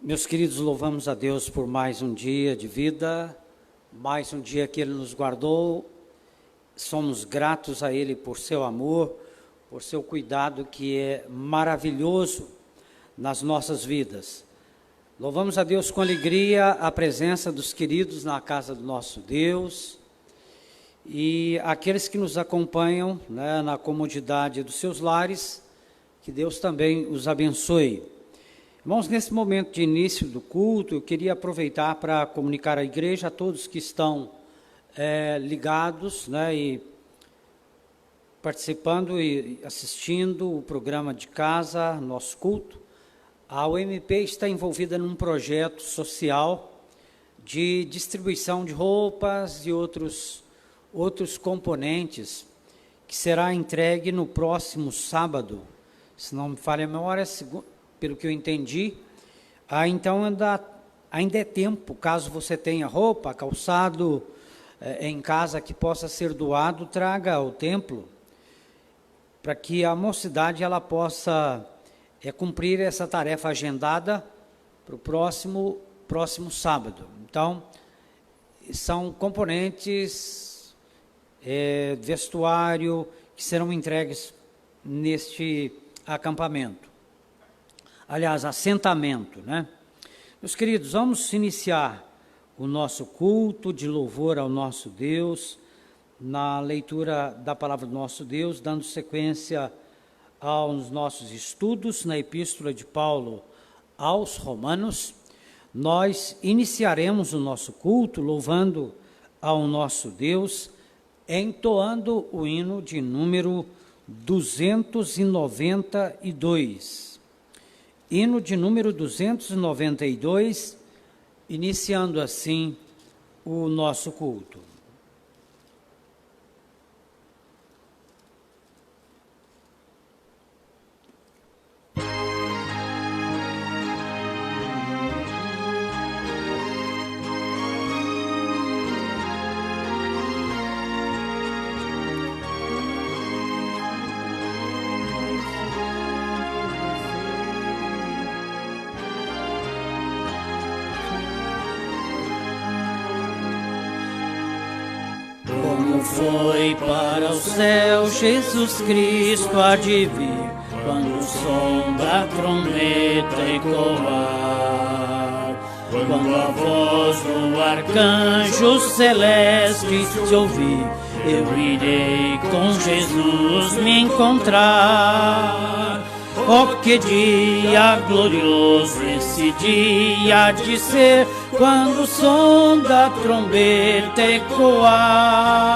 Meus queridos, louvamos a Deus por mais um dia de vida, mais um dia que Ele nos guardou. Somos gratos a Ele por seu amor, por seu cuidado que é maravilhoso nas nossas vidas. Louvamos a Deus com alegria a presença dos queridos na casa do nosso Deus e aqueles que nos acompanham, na comodidade dos seus lares, que Deus também os abençoe. Irmãos, nesse momento de início do culto, eu queria aproveitar para comunicar à igreja, a todos que estão ligados, e participando e assistindo o programa de casa, nosso culto. A UMP está envolvida num projeto social de distribuição de roupas e outros componentes, que será entregue no próximo sábado, se não me falha a memória, pelo que eu entendi. Então ainda é tempo, caso você tenha roupa, calçado em casa que possa ser doado, traga ao templo, para que a mocidade ela possa cumprir essa tarefa agendada para o próximo sábado. Então, são componentes, vestuário, que serão entregues neste acampamento. Aliás, assentamento, Meus queridos, vamos iniciar o nosso culto de louvor ao nosso Deus, na leitura da palavra do nosso Deus, dando sequência aos nossos estudos na Epístola de Paulo aos Romanos. Nós iniciaremos o nosso culto louvando ao nosso Deus, entoando o hino de número 292. Hino de número 292, iniciando assim o nosso culto. Foi para o céu Jesus Cristo há de vir, quando o som da trombeta ecoar, quando a voz do arcanjo celeste se ouvir, eu irei com Jesus me encontrar. Oh, que dia glorioso esse dia de ser, quando o som da trombeta ecoar,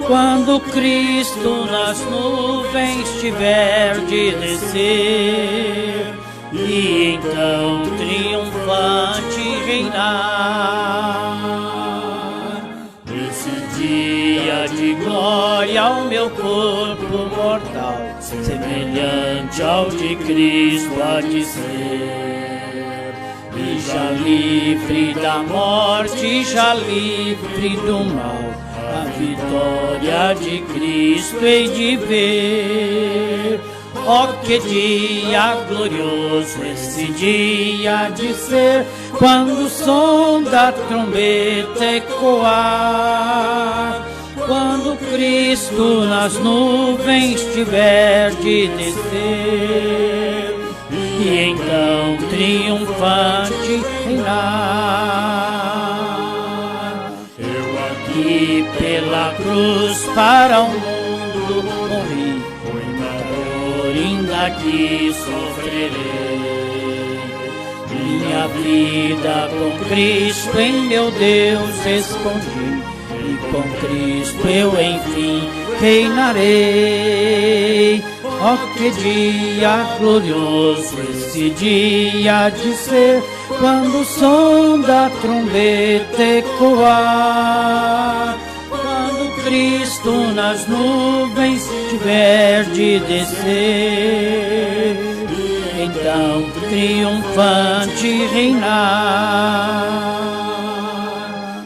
quando Cristo nas nuvens tiver de descer, e então triunfante reinar. Esse dia de glória ao meu corpo mortal, semelhante ao de Cristo há de ser, e já livre da morte, já livre do mal, a vitória de Cristo hei de ver. Oh, que dia glorioso esse dia de ser, quando o som da trombeta ecoar, quando Cristo nas nuvens tiver de descer, e então triunfante reinar. Eu aqui pela cruz para o mundo morri, ainda que sofrerei. Minha vida com Cristo em meu Deus escondi, e com Cristo eu enfim reinarei. Oh, que dia glorioso esse dia de ser, quando o som da trombeta ecoar, quando Cristo nas nuvens tiver de descer, então triunfante reinar.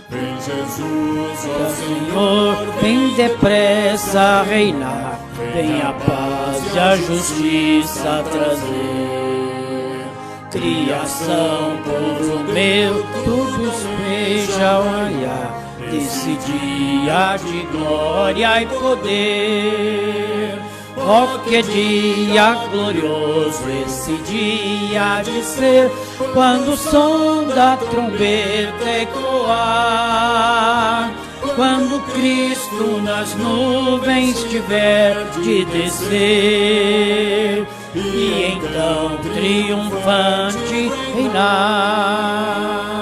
Vem Jesus, ó Senhor, vem depressa reinar, vem a paz e a justiça trazer. Criação, povo meu, todos beija ao raiar desse dia de glória e poder. Oh, que dia glorioso esse dia de ser, quando o som da trombeta ecoar, quando Cristo nas nuvens tiver de descer, e então triunfante reinar.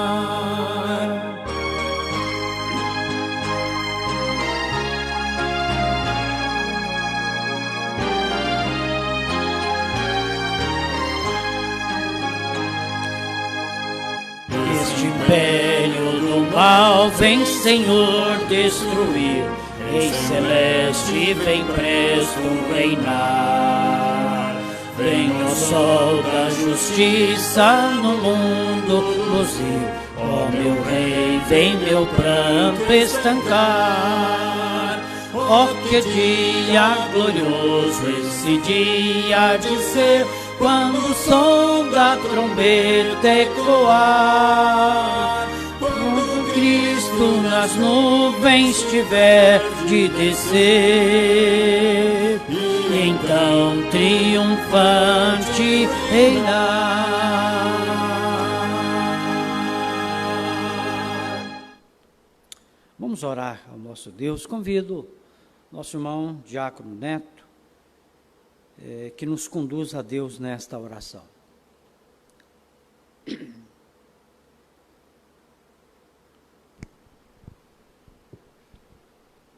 Este império do mal vem, Senhor, destruir, Rei celeste vem presto reinar. Vem o sol da justiça no mundo luzir, ó meu Rei, vem meu pranto estancar. Ó, que dia glorioso esse dia de ser, quando o som da trombeta ecoar, quando Cristo nas nuvens tiver de descer, e então triunfante reinar. Vamos orar ao nosso Deus. Convido nosso irmão Diácono Neto que nos conduza a Deus nesta oração.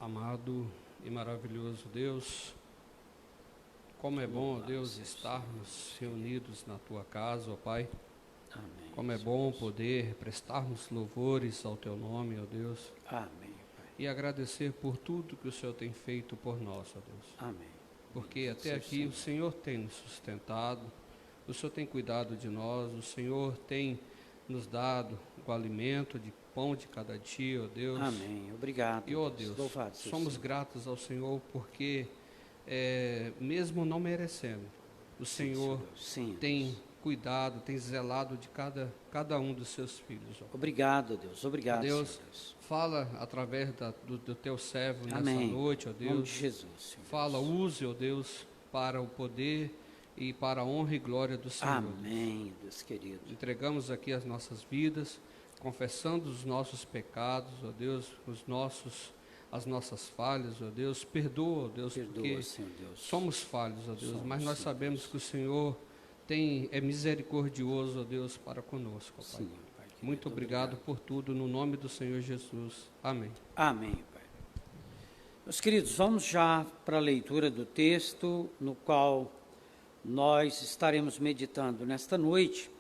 Amado e maravilhoso Deus, como é bom, Deus, estarmos reunidos na Tua casa, ó Pai. Amém. Como é bom poder prestarmos louvores ao Teu nome, ó Deus. Amém, Pai. E agradecer por tudo que o Senhor tem feito por nós, ó Deus. Amém. Porque até aqui o Senhor tem nos sustentado, o Senhor tem cuidado de nós, o Senhor tem nos dado o alimento de pão de cada dia, ó Deus. Amém. Obrigado. E, ó Deus, somos gratos ao Senhor porque, mesmo não merecendo, o Senhor tem cuidado, tem zelado de cada um dos seus filhos. Ó. Obrigado, Deus. Obrigado, Deus. Senhor Deus. Fala através do Teu servo nessa Amém. noite, ó Deus. Em nome de Jesus, Senhor. Fala, use, ó Deus, para o poder e para a honra e glória do Senhor. Amém, Deus querido. Entregamos aqui as nossas vidas, confessando os nossos pecados, ó Deus, as nossas falhas, ó Deus. Perdoa, ó Deus, porque Senhor Deus. somos falhos, ó Deus, mas nós sabemos que o Senhor é misericordioso, ó Deus, para conosco, ó Pai. Sim, Pai querido, Muito obrigado por tudo, no nome do Senhor Jesus. Amém. Amém, Pai. Meus queridos, vamos já para a leitura do texto no qual nós estaremos meditando nesta noite.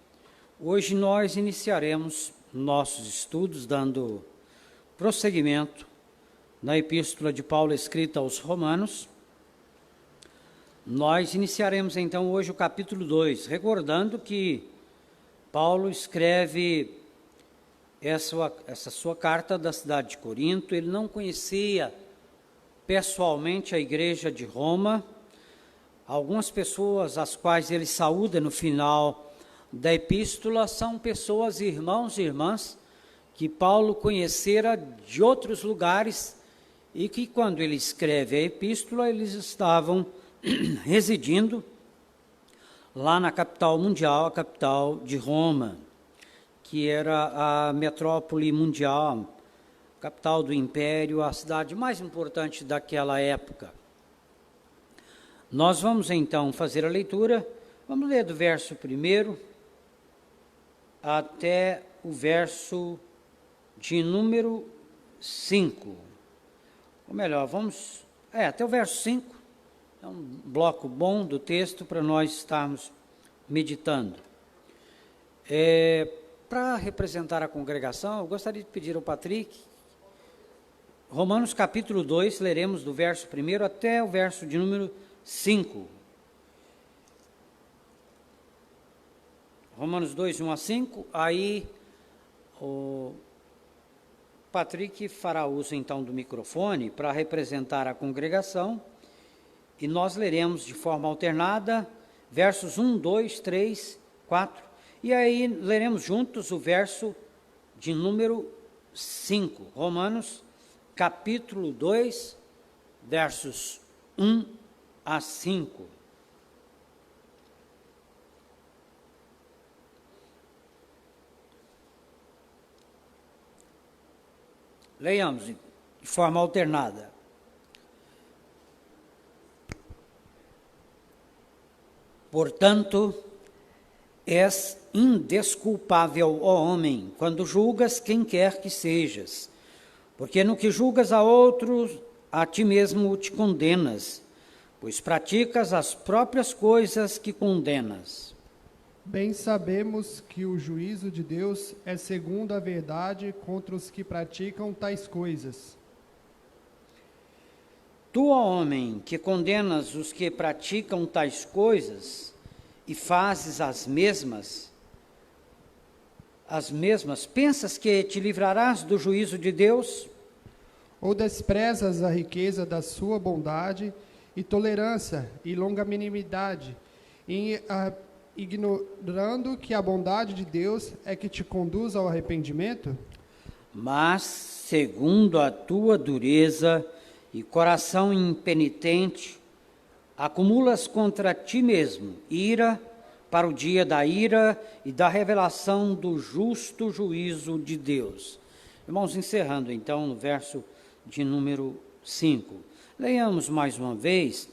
Hoje nós iniciaremos nossos estudos dando prosseguimento na epístola de Paulo escrita aos Romanos. Nós iniciaremos então hoje o capítulo 2, recordando que Paulo escreve essa sua carta da cidade de Corinto. Ele não conhecia pessoalmente a igreja de Roma. Algumas pessoas as quais ele saúda no final da epístola são pessoas, irmãos e irmãs, que Paulo conhecera de outros lugares e que quando ele escreve a epístola, eles estavam residindo lá na capital mundial, a capital de Roma, que era a metrópole mundial, capital do império, a cidade mais importante daquela época. Nós vamos então fazer a leitura, vamos ler do verso 1 até o verso de número 5. Ou melhor, vamos até o verso 5. É um bloco bom do texto para nós estarmos meditando. Para representar a congregação, eu gostaria de pedir ao Patrick, Romanos capítulo 2, leremos do verso 1 até o verso de número 5. Romanos 2, 1 a 5, aí o Patrick fará uso então do microfone para representar a congregação e nós leremos de forma alternada versos 1, 2, 3, 4 E aí leremos juntos o verso de número 5, Romanos, capítulo 2, versos 1 a 5. Leiamos de forma alternada. Portanto, és indesculpável, ó homem, quando julgas quem quer que sejas, porque no que julgas a outros, a ti mesmo te condenas, pois praticas as próprias coisas que condenas. Bem sabemos que o juízo de Deus é segundo a verdade contra os que praticam tais coisas. Tu, ó homem, que condenas os que praticam tais coisas e fazes as mesmas, pensas que te livrarás do juízo de Deus? Ou desprezas a riqueza da sua bondade e tolerância e longanimidade, ignorando que a bondade de Deus é que te conduz ao arrependimento? Mas, segundo a tua dureza e coração impenitente, acumulas contra ti mesmo ira para o dia da ira e da revelação do justo juízo de Deus. Irmãos, encerrando então no verso de número 5. Leiamos mais uma vez,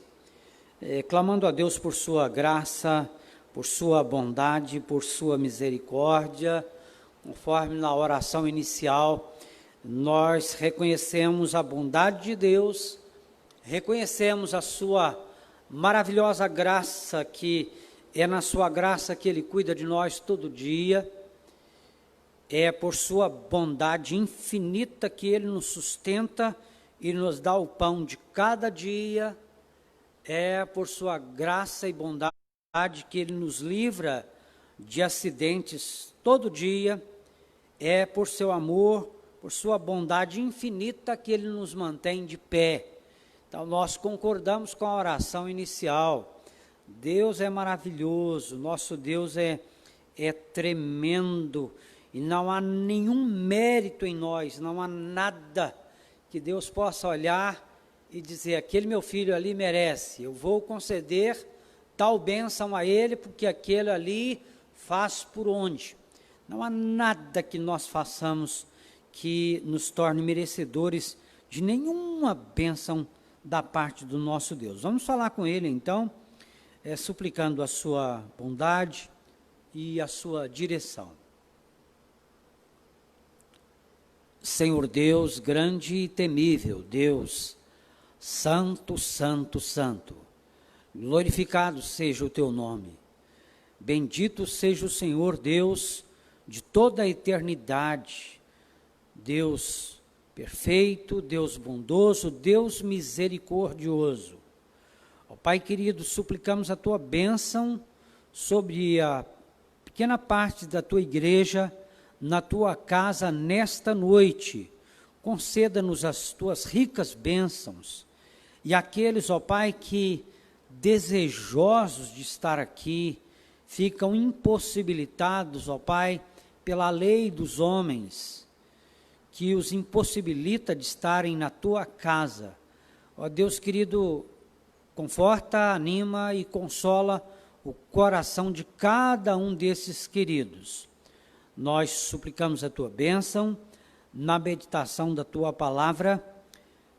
clamando a Deus por sua graça, por sua bondade, por sua misericórdia, conforme na oração inicial, nós reconhecemos a bondade de Deus, reconhecemos a sua maravilhosa graça, que é na sua graça que Ele cuida de nós todo dia, é por sua bondade infinita que Ele nos sustenta e nos dá o pão de cada dia, é por sua graça e bondade que Ele nos livra de acidentes todo dia, é por seu amor, por sua bondade infinita que Ele nos mantém de pé. Então, nós concordamos com a oração inicial. Deus é maravilhoso, nosso Deus é tremendo, e não há nenhum mérito em nós, não há nada que Deus possa olhar e dizer, aquele meu filho ali merece, eu vou conceder tal bênção a ele, porque aquele ali faz por onde. Não há nada que nós façamos que nos torne merecedores de nenhuma bênção da parte do nosso Deus. Vamos falar com Ele, então, suplicando a sua bondade e a sua direção. Senhor Deus, grande e temível, Deus, santo, santo, santo, glorificado seja o teu nome. Bendito seja o Senhor Deus de toda a eternidade, Deus perfeito, Deus bondoso, Deus misericordioso. Ó Pai querido, suplicamos a tua bênção sobre a pequena parte da tua igreja, na tua casa nesta noite. Conceda-nos as tuas ricas bênçãos. E aqueles, ó Pai, que desejosos de estar aqui, ficam impossibilitados, ó Pai, pela lei dos homens, que os impossibilita de estarem na tua casa. Ó Deus querido, conforta, anima e consola o coração de cada um desses queridos. Nós suplicamos a tua bênção na meditação da tua palavra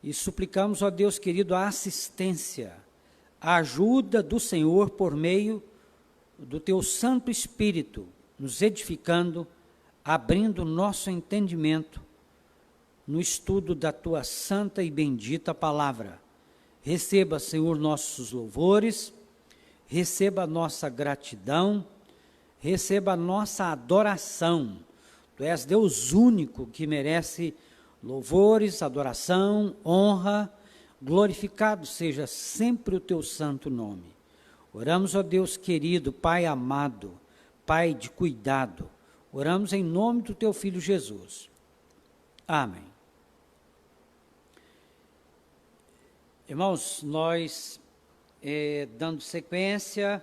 e suplicamos, ó Deus querido, a assistência, a ajuda do Senhor por meio do teu Santo Espírito, nos edificando, abrindo nosso entendimento no estudo da tua santa e bendita palavra. Receba, Senhor, nossos louvores, receba a nossa gratidão, receba a nossa adoração. Tu és Deus único que merece louvores, adoração, honra, glorificado seja sempre o teu santo nome. Oramos, ó Deus querido, Pai amado, Pai de cuidado, oramos em nome do teu Filho Jesus. Amém. Irmãos, nós, dando sequência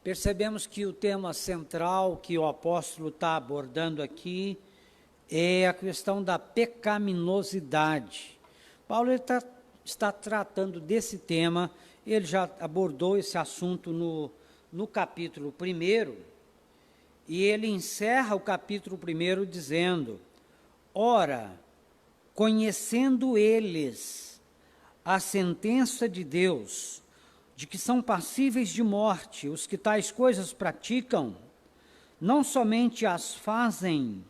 percebemos que o tema central que o apóstolo está abordando aqui é a questão da pecaminosidade. Paulo está tratando desse tema, ele já abordou esse assunto no capítulo 1, e ele encerra o capítulo 1 dizendo: ora, conhecendo eles a sentença de Deus, de que são passíveis de morte os que tais coisas praticam, não somente as fazem,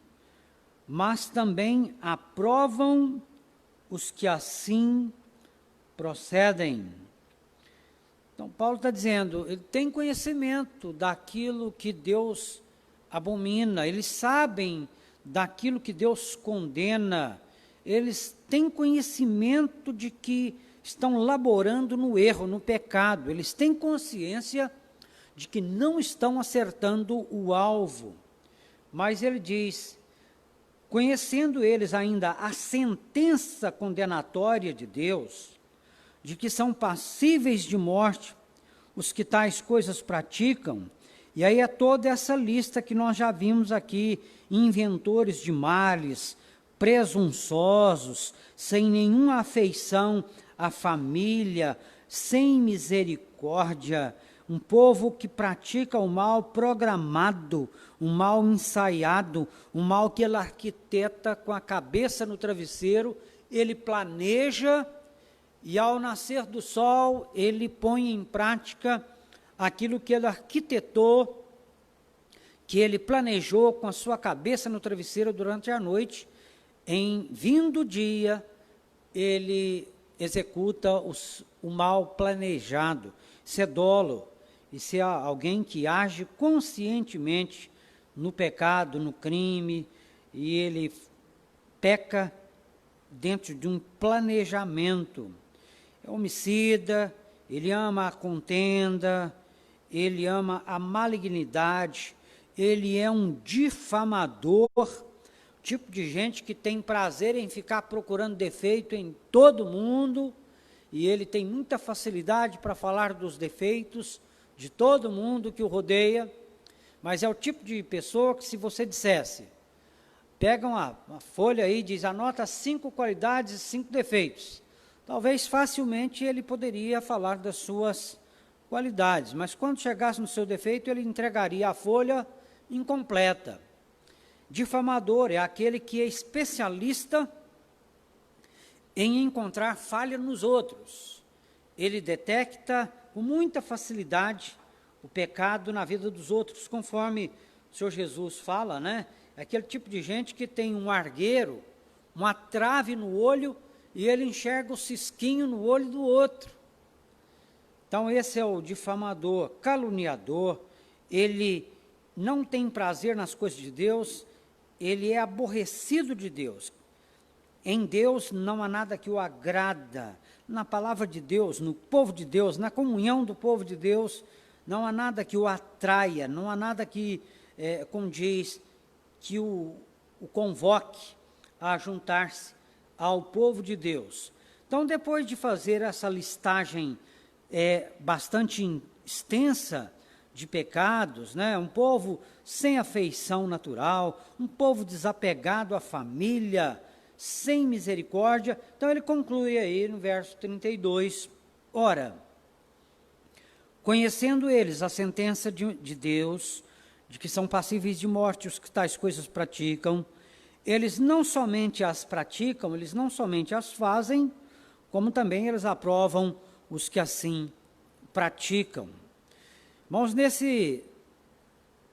mas também aprovam os que assim procedem. Então, Paulo está dizendo, ele tem conhecimento daquilo que Deus abomina, eles sabem daquilo que Deus condena, eles têm conhecimento de que estão laborando no erro, no pecado, eles têm consciência de que não estão acertando o alvo. Mas ele diz, conhecendo eles ainda a sentença condenatória de Deus, de que são passíveis de morte os que tais coisas praticam, e aí é toda essa lista que nós já vimos aqui, inventores de males, presunçosos, sem nenhuma afeição à família, sem misericórdia, um povo que pratica o mal programado, o mal ensaiado, o mal que ele arquiteta com a cabeça no travesseiro, ele planeja e ao nascer do sol ele põe em prática aquilo que ele arquitetou, que ele planejou com a sua cabeça no travesseiro durante a noite. Em vindo o dia, ele executa o mal planejado. Isso é dolo, isso é alguém que age conscientemente no pecado, no crime, e ele peca dentro de um planejamento. É homicida, ele ama a contenda, ele ama a malignidade, ele é um difamador, tipo de gente que tem prazer em ficar procurando defeito em todo mundo, e ele tem muita facilidade para falar dos defeitos de todo mundo que o rodeia, mas é o tipo de pessoa que, se você dissesse, pega uma folha aí e diz, anota 5 qualidades e 5 defeitos, talvez facilmente ele poderia falar das suas qualidades, mas quando chegasse no seu defeito, ele entregaria a folha incompleta. Difamador é aquele que é especialista em encontrar falha nos outros. Ele detecta com muita facilidade o pecado na vida dos outros, conforme o Senhor Jesus fala, né? É aquele tipo de gente que tem um argueiro, uma trave no olho, e ele enxerga o cisquinho no olho do outro. Então esse é o difamador, caluniador, ele não tem prazer nas coisas de Deus, ele é aborrecido de Deus. Em Deus não há nada que o agrada. Na palavra de Deus, no povo de Deus, na comunhão do povo de Deus, não há nada que o atraia, não há nada que condiz, que o convoque a juntar-se ao povo de Deus. Então, depois de fazer essa listagem bastante extensa de pecados, né? Um povo sem afeição natural, um povo desapegado à família, sem misericórdia. Então ele conclui aí no verso 32, ora, conhecendo eles a sentença de Deus, de que são passíveis de morte os que tais coisas praticam, eles não somente as praticam, eles não somente as fazem, como também eles aprovam os que assim praticam. Irmãos,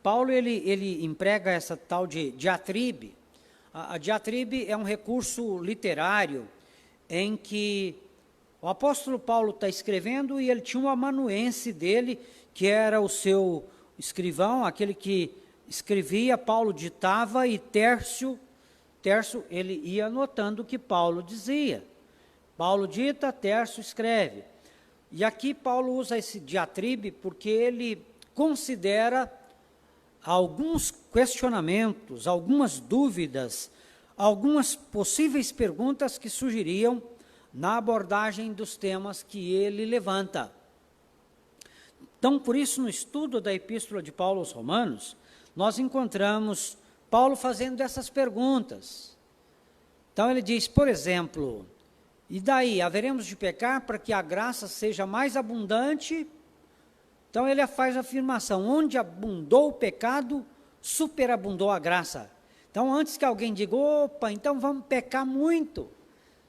Paulo ele emprega essa tal de diatribe. A diatribe é um recurso literário em que o apóstolo Paulo está escrevendo e ele tinha um amanuense dele, que era o seu escrivão, aquele que escrevia, Paulo ditava, e Tércio ele ia anotando o que Paulo dizia. Paulo dita, Tércio escreve. E aqui Paulo usa esse diatribe porque ele considera alguns questionamentos, algumas dúvidas, algumas possíveis perguntas que surgiriam na abordagem dos temas que ele levanta. Então, por isso, no estudo da Epístola de Paulo aos Romanos, nós encontramos Paulo fazendo essas perguntas. Então, ele diz, por exemplo, e daí, haveremos de pecar para que a graça seja mais abundante? Então, ele faz a afirmação, onde abundou o pecado, superabundou a graça. Então, antes que alguém diga, opa, então vamos pecar muito,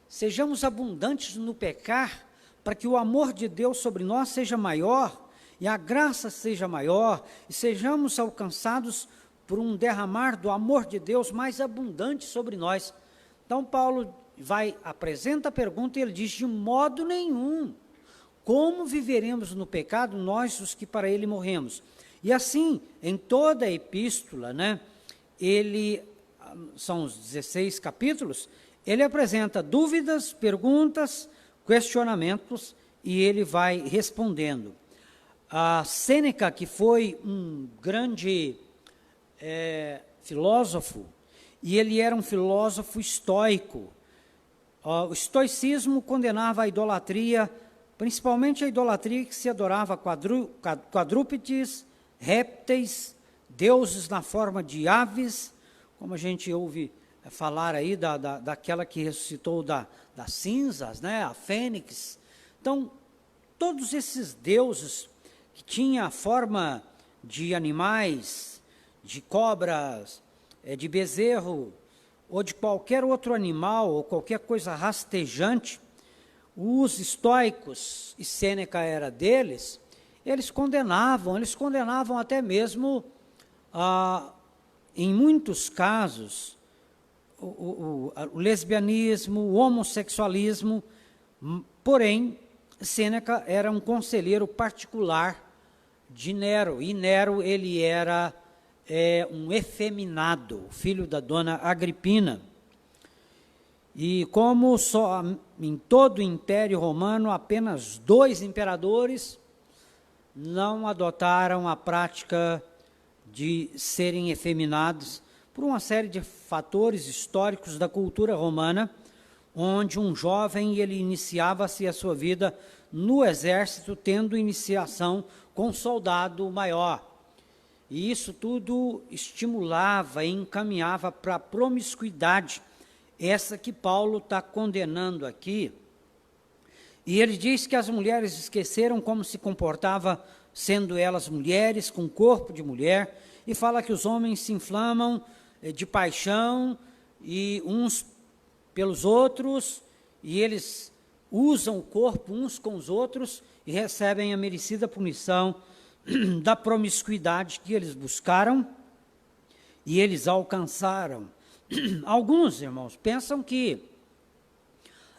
sejamos abundantes no pecar, para que o amor de Deus sobre nós seja maior, e a graça seja maior, e sejamos alcançados por um derramar do amor de Deus mais abundante sobre nós. Então, Paulo apresenta a pergunta e ele diz, de modo nenhum, como viveremos no pecado, nós os que para ele morremos? E assim, em toda a epístola, né, são os 16 capítulos, ele apresenta dúvidas, perguntas, questionamentos, e ele vai respondendo. A Sêneca, que foi um grande filósofo, e ele era um filósofo estoico. O estoicismo condenava a idolatria, principalmente a idolatria que se adorava quadrúpedes, répteis, deuses na forma de aves, como a gente ouve falar aí daquela que ressuscitou das cinzas, né, a fênix. Então, todos esses deuses que tinham a forma de animais, de cobras, de bezerro, ou de qualquer outro animal, ou qualquer coisa rastejante, os estoicos, e Sêneca era deles, eles condenavam até mesmo, em muitos casos, o lesbianismo, o homossexualismo, porém, Sêneca era um conselheiro particular de Nero, e Nero ele era um efeminado, filho da dona Agripina. E como só em todo o Império Romano, apenas 2 imperadores não adotaram a prática de serem efeminados, por uma série de fatores históricos da cultura romana, onde um jovem ele iniciava-se a sua vida no exército, tendo iniciação com um soldado maior. E isso tudo estimulava e encaminhava para a promiscuidade, essa que Paulo está condenando aqui. E ele diz que as mulheres esqueceram como se comportava, sendo elas mulheres, com corpo de mulher, e fala que os homens se inflamam de paixão, e uns pelos outros, e eles usam o corpo uns com os outros, e recebem a merecida punição da promiscuidade que eles buscaram, e eles alcançaram. Alguns, irmãos, pensam que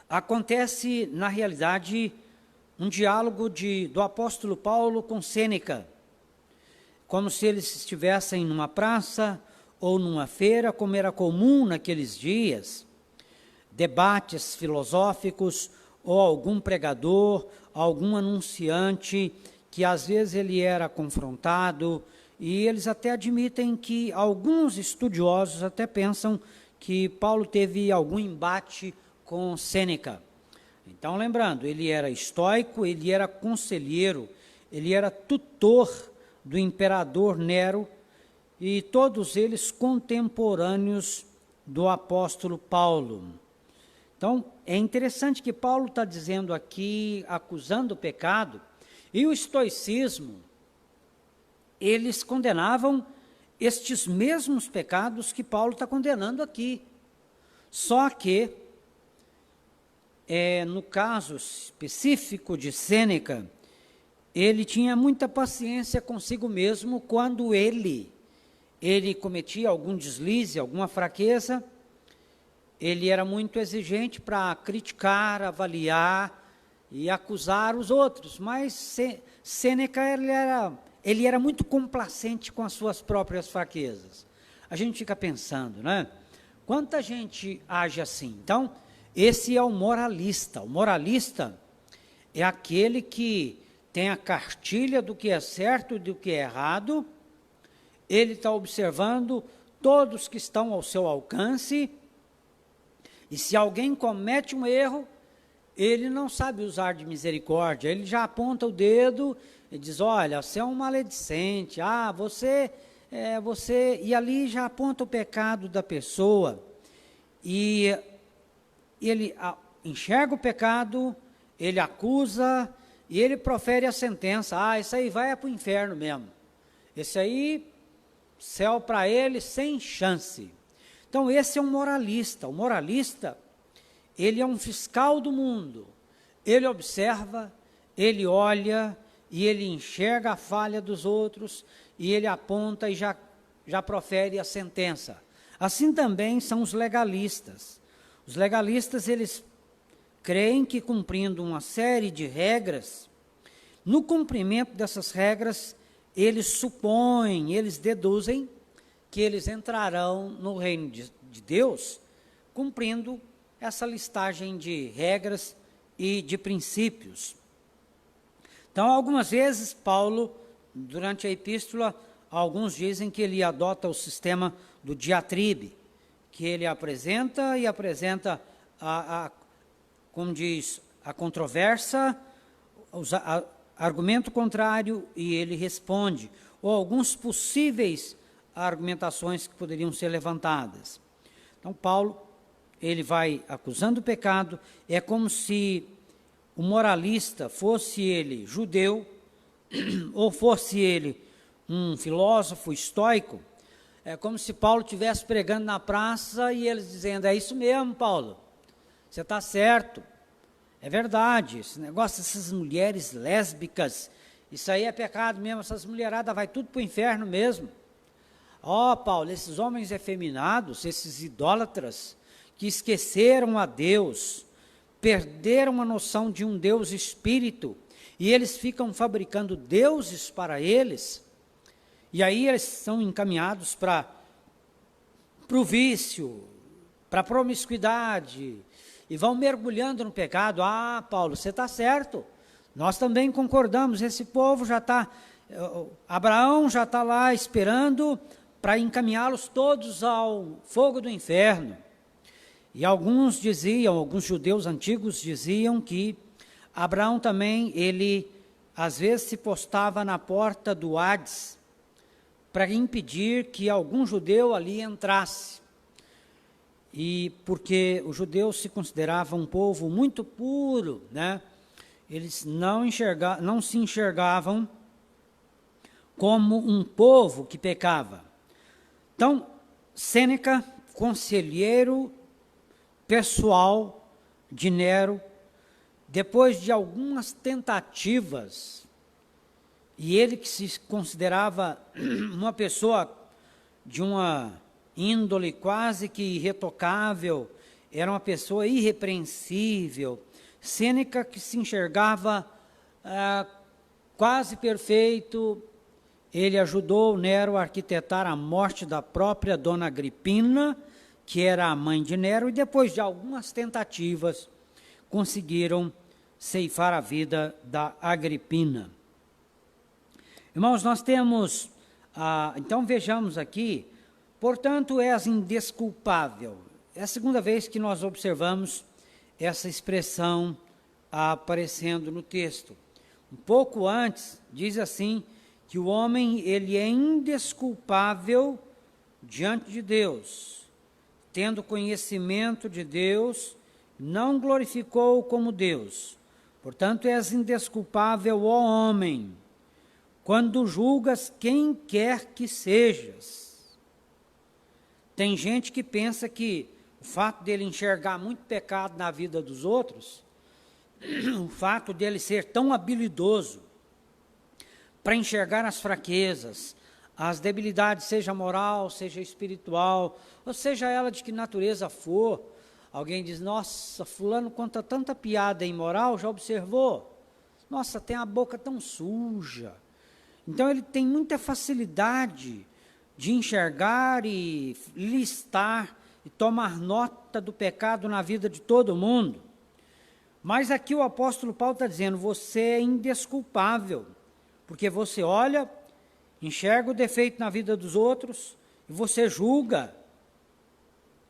acontece, na realidade, um diálogo do apóstolo Paulo com Sêneca, como se eles estivessem numa praça ou numa feira, como era comum naqueles dias, debates filosóficos, ou algum pregador, algum anunciante, que às vezes ele era confrontado, e eles até admitem que alguns estudiosos até pensam que Paulo teve algum embate com Sêneca. Então, lembrando, ele era estoico, ele era conselheiro, ele era tutor do imperador Nero, e todos eles contemporâneos do apóstolo Paulo. Então, é interessante que Paulo está dizendo aqui, acusando o pecado, e o estoicismo, eles condenavam estes mesmos pecados que Paulo está condenando aqui. Só que, no caso específico de Sêneca, ele tinha muita paciência consigo mesmo quando ele cometia algum deslize, alguma fraqueza. Ele era muito exigente para criticar, avaliar e acusar os outros, mas Sêneca ele era muito complacente com as suas próprias fraquezas. A gente fica pensando, né? Quanta gente age assim? Então, esse é o moralista. O moralista é aquele que tem a cartilha do que é certo e do que é errado. Ele está observando todos que estão ao seu alcance, e se alguém comete um erro, ele não sabe usar de misericórdia, ele já aponta o dedo Ele diz, olha, você é um maledicente, você, e ali já aponta o pecado da pessoa, e ele enxerga o pecado, ele acusa, e ele profere a sentença, isso aí vai para o inferno mesmo, esse aí, céu para ele sem chance. Então esse é um moralista, o moralista, ele é um fiscal do mundo, ele observa, ele olha, e ele enxerga a falha dos outros, e ele aponta e já profere a sentença. Assim também são os legalistas. Os legalistas, eles creem que cumprindo uma série de regras, no cumprimento dessas regras, eles supõem, eles deduzem que eles entrarão no reino de Deus, cumprindo essa listagem de regras e de princípios. Então, algumas vezes, Paulo, durante a epístola, alguns dizem que ele adota o sistema do diatribe, que ele apresenta como diz, a controvérsia, argumento contrário, e ele responde, ou alguns possíveis argumentações que poderiam ser levantadas. Então, Paulo, ele vai acusando o pecado, é como se o moralista, fosse ele judeu, ou fosse ele um filósofo estoico, é como se Paulo estivesse pregando na praça e eles dizendo, é isso mesmo, Paulo, você está certo, é verdade, esse negócio dessas mulheres lésbicas, isso aí é pecado mesmo, essas mulheradas vai tudo para o inferno mesmo. Paulo, esses homens efeminados, esses idólatras, que esqueceram a Deus, perderam a noção de um Deus espírito, e eles ficam fabricando deuses para eles, e aí eles são encaminhados para o vício, para a promiscuidade, e vão mergulhando no pecado. Paulo, você está certo, nós também concordamos, esse povo já está, Abraão já está lá esperando para encaminhá-los todos ao fogo do inferno. E alguns judeus antigos diziam que Abraão também, ele às vezes se postava na porta do Hades para impedir que algum judeu ali entrasse. E porque os judeus se consideravam um povo muito puro, né? Eles não se enxergavam como um povo que pecava. Então, Sêneca, conselheiro pessoal de Nero, depois de algumas tentativas, e ele que se considerava uma pessoa de uma índole quase que irretocável, era uma pessoa irrepreensível, Sêneca que se enxergava quase perfeito, ele ajudou Nero a arquitetar a morte da própria Dona Agripina, que era a mãe de Nero, e depois de algumas tentativas, conseguiram ceifar a vida da Agripina. Irmãos, nós temos, então vejamos aqui, portanto és indesculpável. É a segunda vez que nós observamos essa expressão aparecendo no texto. Um pouco antes, diz assim, que o homem ele é indesculpável diante de Deus, tendo conhecimento de Deus, não glorificou como Deus. Portanto, és indesculpável, ó homem, quando julgas quem quer que sejas. Tem gente que pensa que o fato dele enxergar muito pecado na vida dos outros, o fato dele ser tão habilidoso para enxergar as fraquezas, as debilidades, seja moral, seja espiritual, ou seja ela de que natureza for. Alguém diz, nossa, fulano conta tanta piada imoral, já observou? Nossa, tem a boca tão suja. Então ele tem muita facilidade de enxergar e listar e tomar nota do pecado na vida de todo mundo. Mas aqui o apóstolo Paulo está dizendo, você é indesculpável, porque você olha, enxerga o defeito na vida dos outros e você julga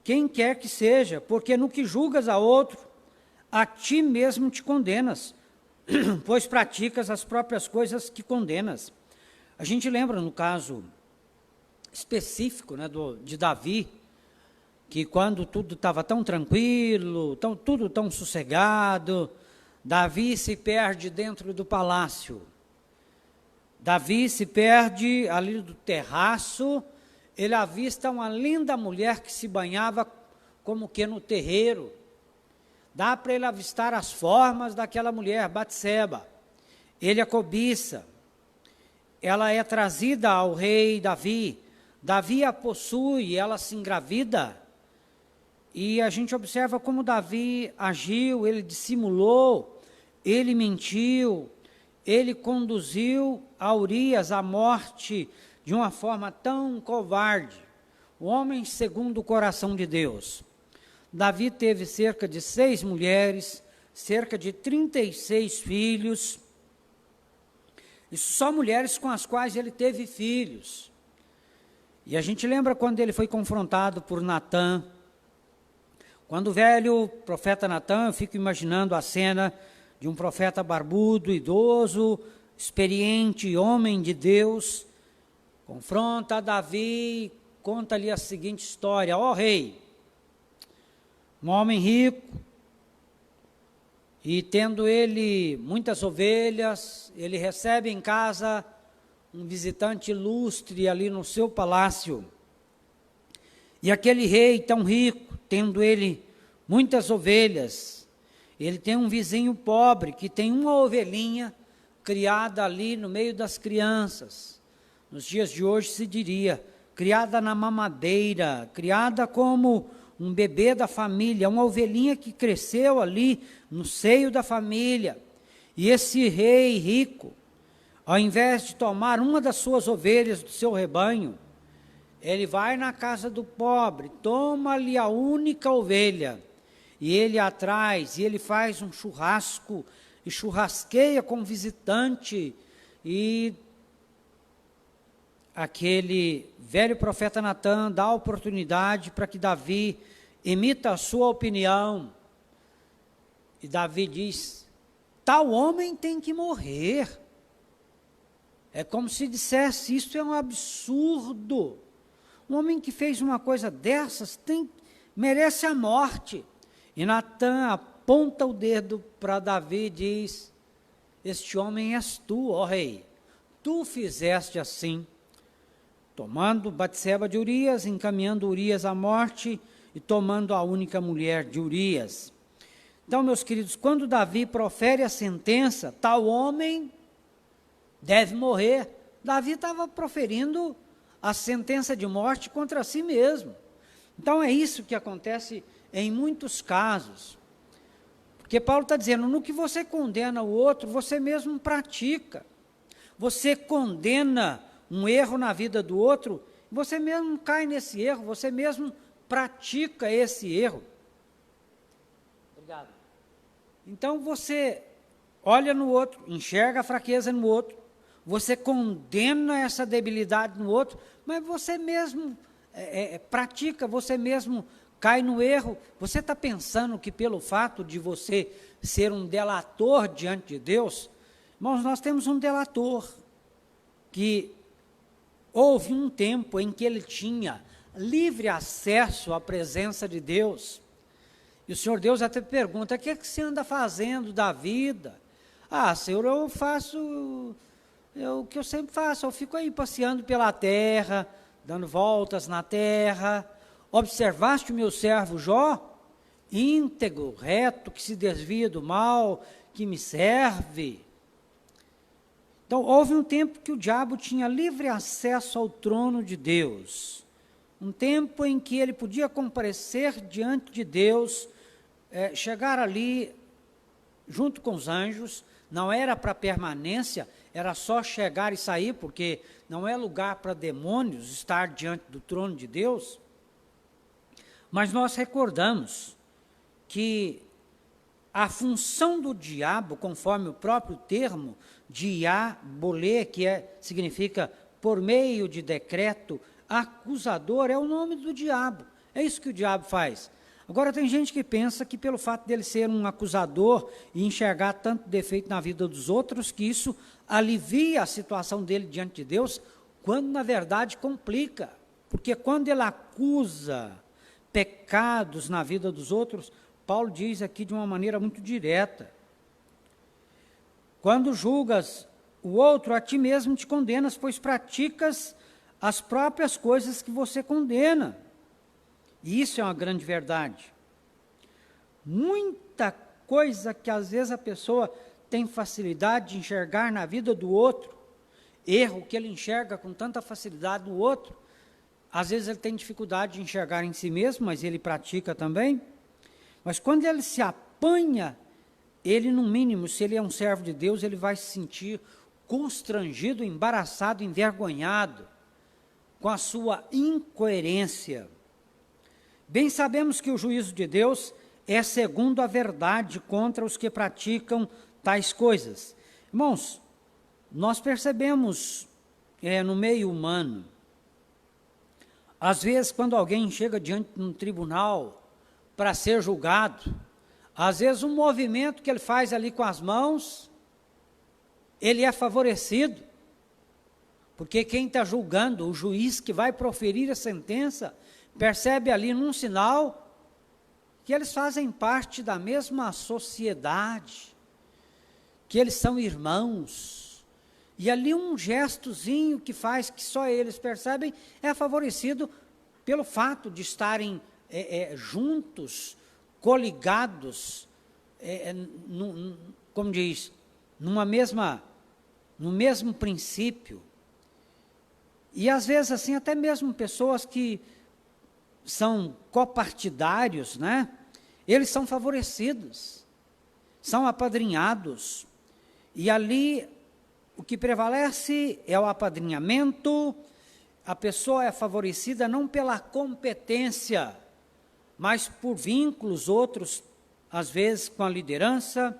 quem quer que seja, porque no que julgas a outro, a ti mesmo te condenas, pois praticas as próprias coisas que condenas. A gente lembra no caso específico, né, de Davi, que quando tudo estava tão tranquilo, tudo tão sossegado, Davi se perde dentro do palácio. Davi se perde ali do terraço, ele avista uma linda mulher que se banhava como que no terreiro. Dá para ele avistar as formas daquela mulher, Batseba. Ele a cobiça. Ela é trazida ao rei Davi. Davi a possui, ela se engravida. E a gente observa como Davi agiu, ele dissimulou, ele mentiu, ele conduziu a Urias à morte de uma forma tão covarde. O homem segundo o coração de Deus. Davi teve cerca de 6 mulheres, cerca de 36 filhos. Isso só mulheres com as quais ele teve filhos. E a gente lembra quando ele foi confrontado por Natã. Quando o velho profeta Natã, eu fico imaginando a cena de um profeta barbudo, idoso, experiente, homem de Deus, confronta Davi, conta-lhe a seguinte história: ó rei, um homem rico, e tendo ele muitas ovelhas, ele recebe em casa um visitante ilustre ali no seu palácio. E aquele rei tão rico, tendo ele muitas ovelhas, ele tem um vizinho pobre que tem uma ovelhinha criada ali no meio das crianças. Nos dias de hoje se diria, criada na mamadeira, criada como um bebê da família, uma ovelhinha que cresceu ali no seio da família. E esse rei rico, ao invés de tomar uma das suas ovelhas do seu rebanho, ele vai na casa do pobre, toma-lhe a única ovelha, e ele atrás, e ele faz um churrasco, e churrasqueia com o visitante, e aquele velho profeta Natã dá a oportunidade para que Davi emita a sua opinião, e Davi diz: tal homem tem que morrer. É como se dissesse: isso é um absurdo. Um homem que fez uma coisa dessas merece a morte. E Natã aponta o dedo para Davi e diz: este homem és tu, ó rei. Tu fizeste assim, tomando Batseba de Urias, encaminhando Urias à morte e tomando a única mulher de Urias. Então, meus queridos, quando Davi profere a sentença, tal homem deve morrer. Davi estava proferindo a sentença de morte contra si mesmo. Então é isso que acontece em muitos casos. Porque Paulo está dizendo, no que você condena o outro, você mesmo pratica. Você condena um erro na vida do outro, você mesmo cai nesse erro, você mesmo pratica esse erro. Obrigado. Então você olha no outro, enxerga a fraqueza no outro, você condena essa debilidade no outro, mas você mesmo pratica, você mesmo cai no erro. Você está pensando que pelo fato de você ser um delator diante de Deus, irmãos, nós temos um delator que houve um tempo em que ele tinha livre acesso à presença de Deus, e o Senhor Deus até pergunta: o que é que você anda fazendo da vida? Ah, Senhor, eu faço o que eu sempre faço, eu fico aí passeando pela terra, dando voltas na terra. Observaste o meu servo Jó, íntegro, reto, que se desvia do mal, que me serve. Então, houve um tempo que o diabo tinha livre acesso ao trono de Deus, um tempo em que ele podia comparecer diante de Deus, chegar ali junto com os anjos. Não era para permanência, era só chegar e sair, porque não é lugar para demônios estar diante do trono de Deus. Mas nós recordamos que a função do diabo, conforme o próprio termo, diabolê, que significa por meio de decreto, acusador, é o nome do diabo. É isso que o diabo faz. Agora, tem gente que pensa que pelo fato dele ser um acusador e enxergar tanto defeito na vida dos outros, que isso alivia a situação dele diante de Deus, quando na verdade complica. Porque quando ele acusa pecados na vida dos outros, Paulo diz aqui de uma maneira muito direta: quando julgas o outro, a ti mesmo te condenas, pois praticas as próprias coisas que você condena. E isso é uma grande verdade. Muita coisa que às vezes a pessoa tem facilidade de enxergar na vida do outro, erro que ele enxerga com tanta facilidade no outro, às vezes ele tem dificuldade de enxergar em si mesmo, mas ele pratica também. Mas quando ele se apanha, ele no mínimo, se ele é um servo de Deus, ele vai se sentir constrangido, embaraçado, envergonhado com a sua incoerência. Bem sabemos que o juízo de Deus é segundo a verdade contra os que praticam tais coisas. Irmãos, nós percebemos no meio humano, às vezes quando alguém chega diante de um tribunal para ser julgado, às vezes um movimento que ele faz ali com as mãos, ele é favorecido, porque quem está julgando, o juiz que vai proferir a sentença, percebe ali num sinal que eles fazem parte da mesma sociedade, que eles são irmãos, e ali um gestozinho que faz que só eles percebem é favorecido pelo fato de estarem juntos, coligados, como diz, no mesmo princípio. E às vezes assim, até mesmo pessoas que são copartidários, né? Eles são favorecidos, são apadrinhados, e ali o que prevalece é o apadrinhamento. A pessoa é favorecida não pela competência, mas por vínculos, outros, às vezes com a liderança,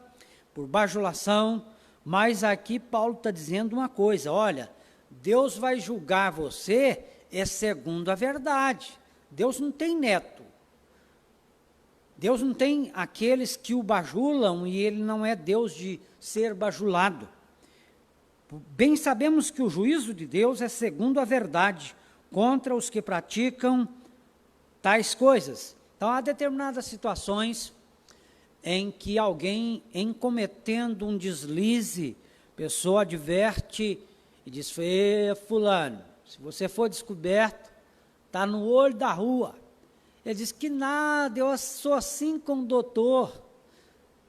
por bajulação. Mas aqui Paulo está dizendo uma coisa: olha, Deus vai julgar você segundo a verdade. Deus não tem neto. Deus não tem aqueles que o bajulam, e ele não é Deus de ser bajulado. Bem sabemos que o juízo de Deus é segundo a verdade contra os que praticam tais coisas. Então, há determinadas situações em que alguém, em cometendo um deslize, a pessoa adverte e diz: fulano, se você for descoberto, está no olho da rua. Ele diz que nada, eu sou assim com o doutor.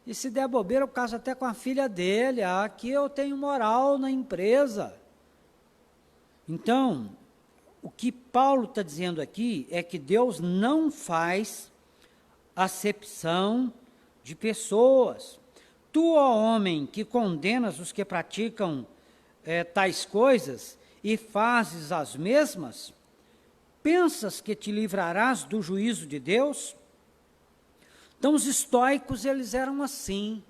E se der bobeira, eu caso até com a filha dele. Aqui eu tenho moral na empresa. Então, o que Paulo está dizendo aqui é que Deus não faz acepção de pessoas. Tu, ó homem, que condenas os que praticam tais coisas e fazes as mesmas, pensas que te livrarás do juízo de Deus? Então, os estoicos, eles eram assim.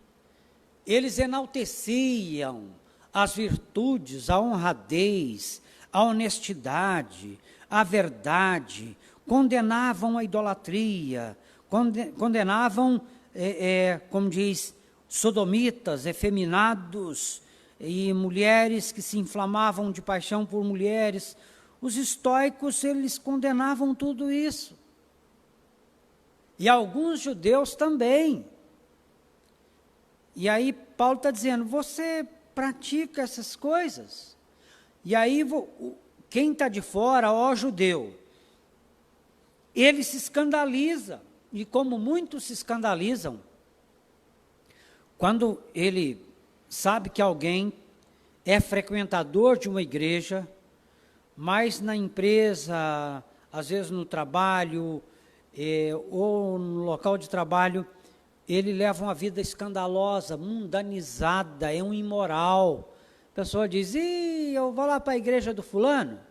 Eles enalteciam as virtudes, a honradez, a honestidade, a verdade, condenavam a idolatria, condenavam, como diz, sodomitas, efeminados, e mulheres que se inflamavam de paixão por mulheres. Os estoicos, eles condenavam tudo isso. E alguns judeus também. E aí Paulo está dizendo: você pratica essas coisas? E aí quem está de fora, ó judeu, ele se escandaliza. E como muitos se escandalizam, quando ele sabe que alguém é frequentador de uma igreja, mas na empresa, às vezes no trabalho, ou no local de trabalho, ele leva uma vida escandalosa, mundanizada, é um imoral. A pessoa diz: eu vou lá para a igreja do fulano,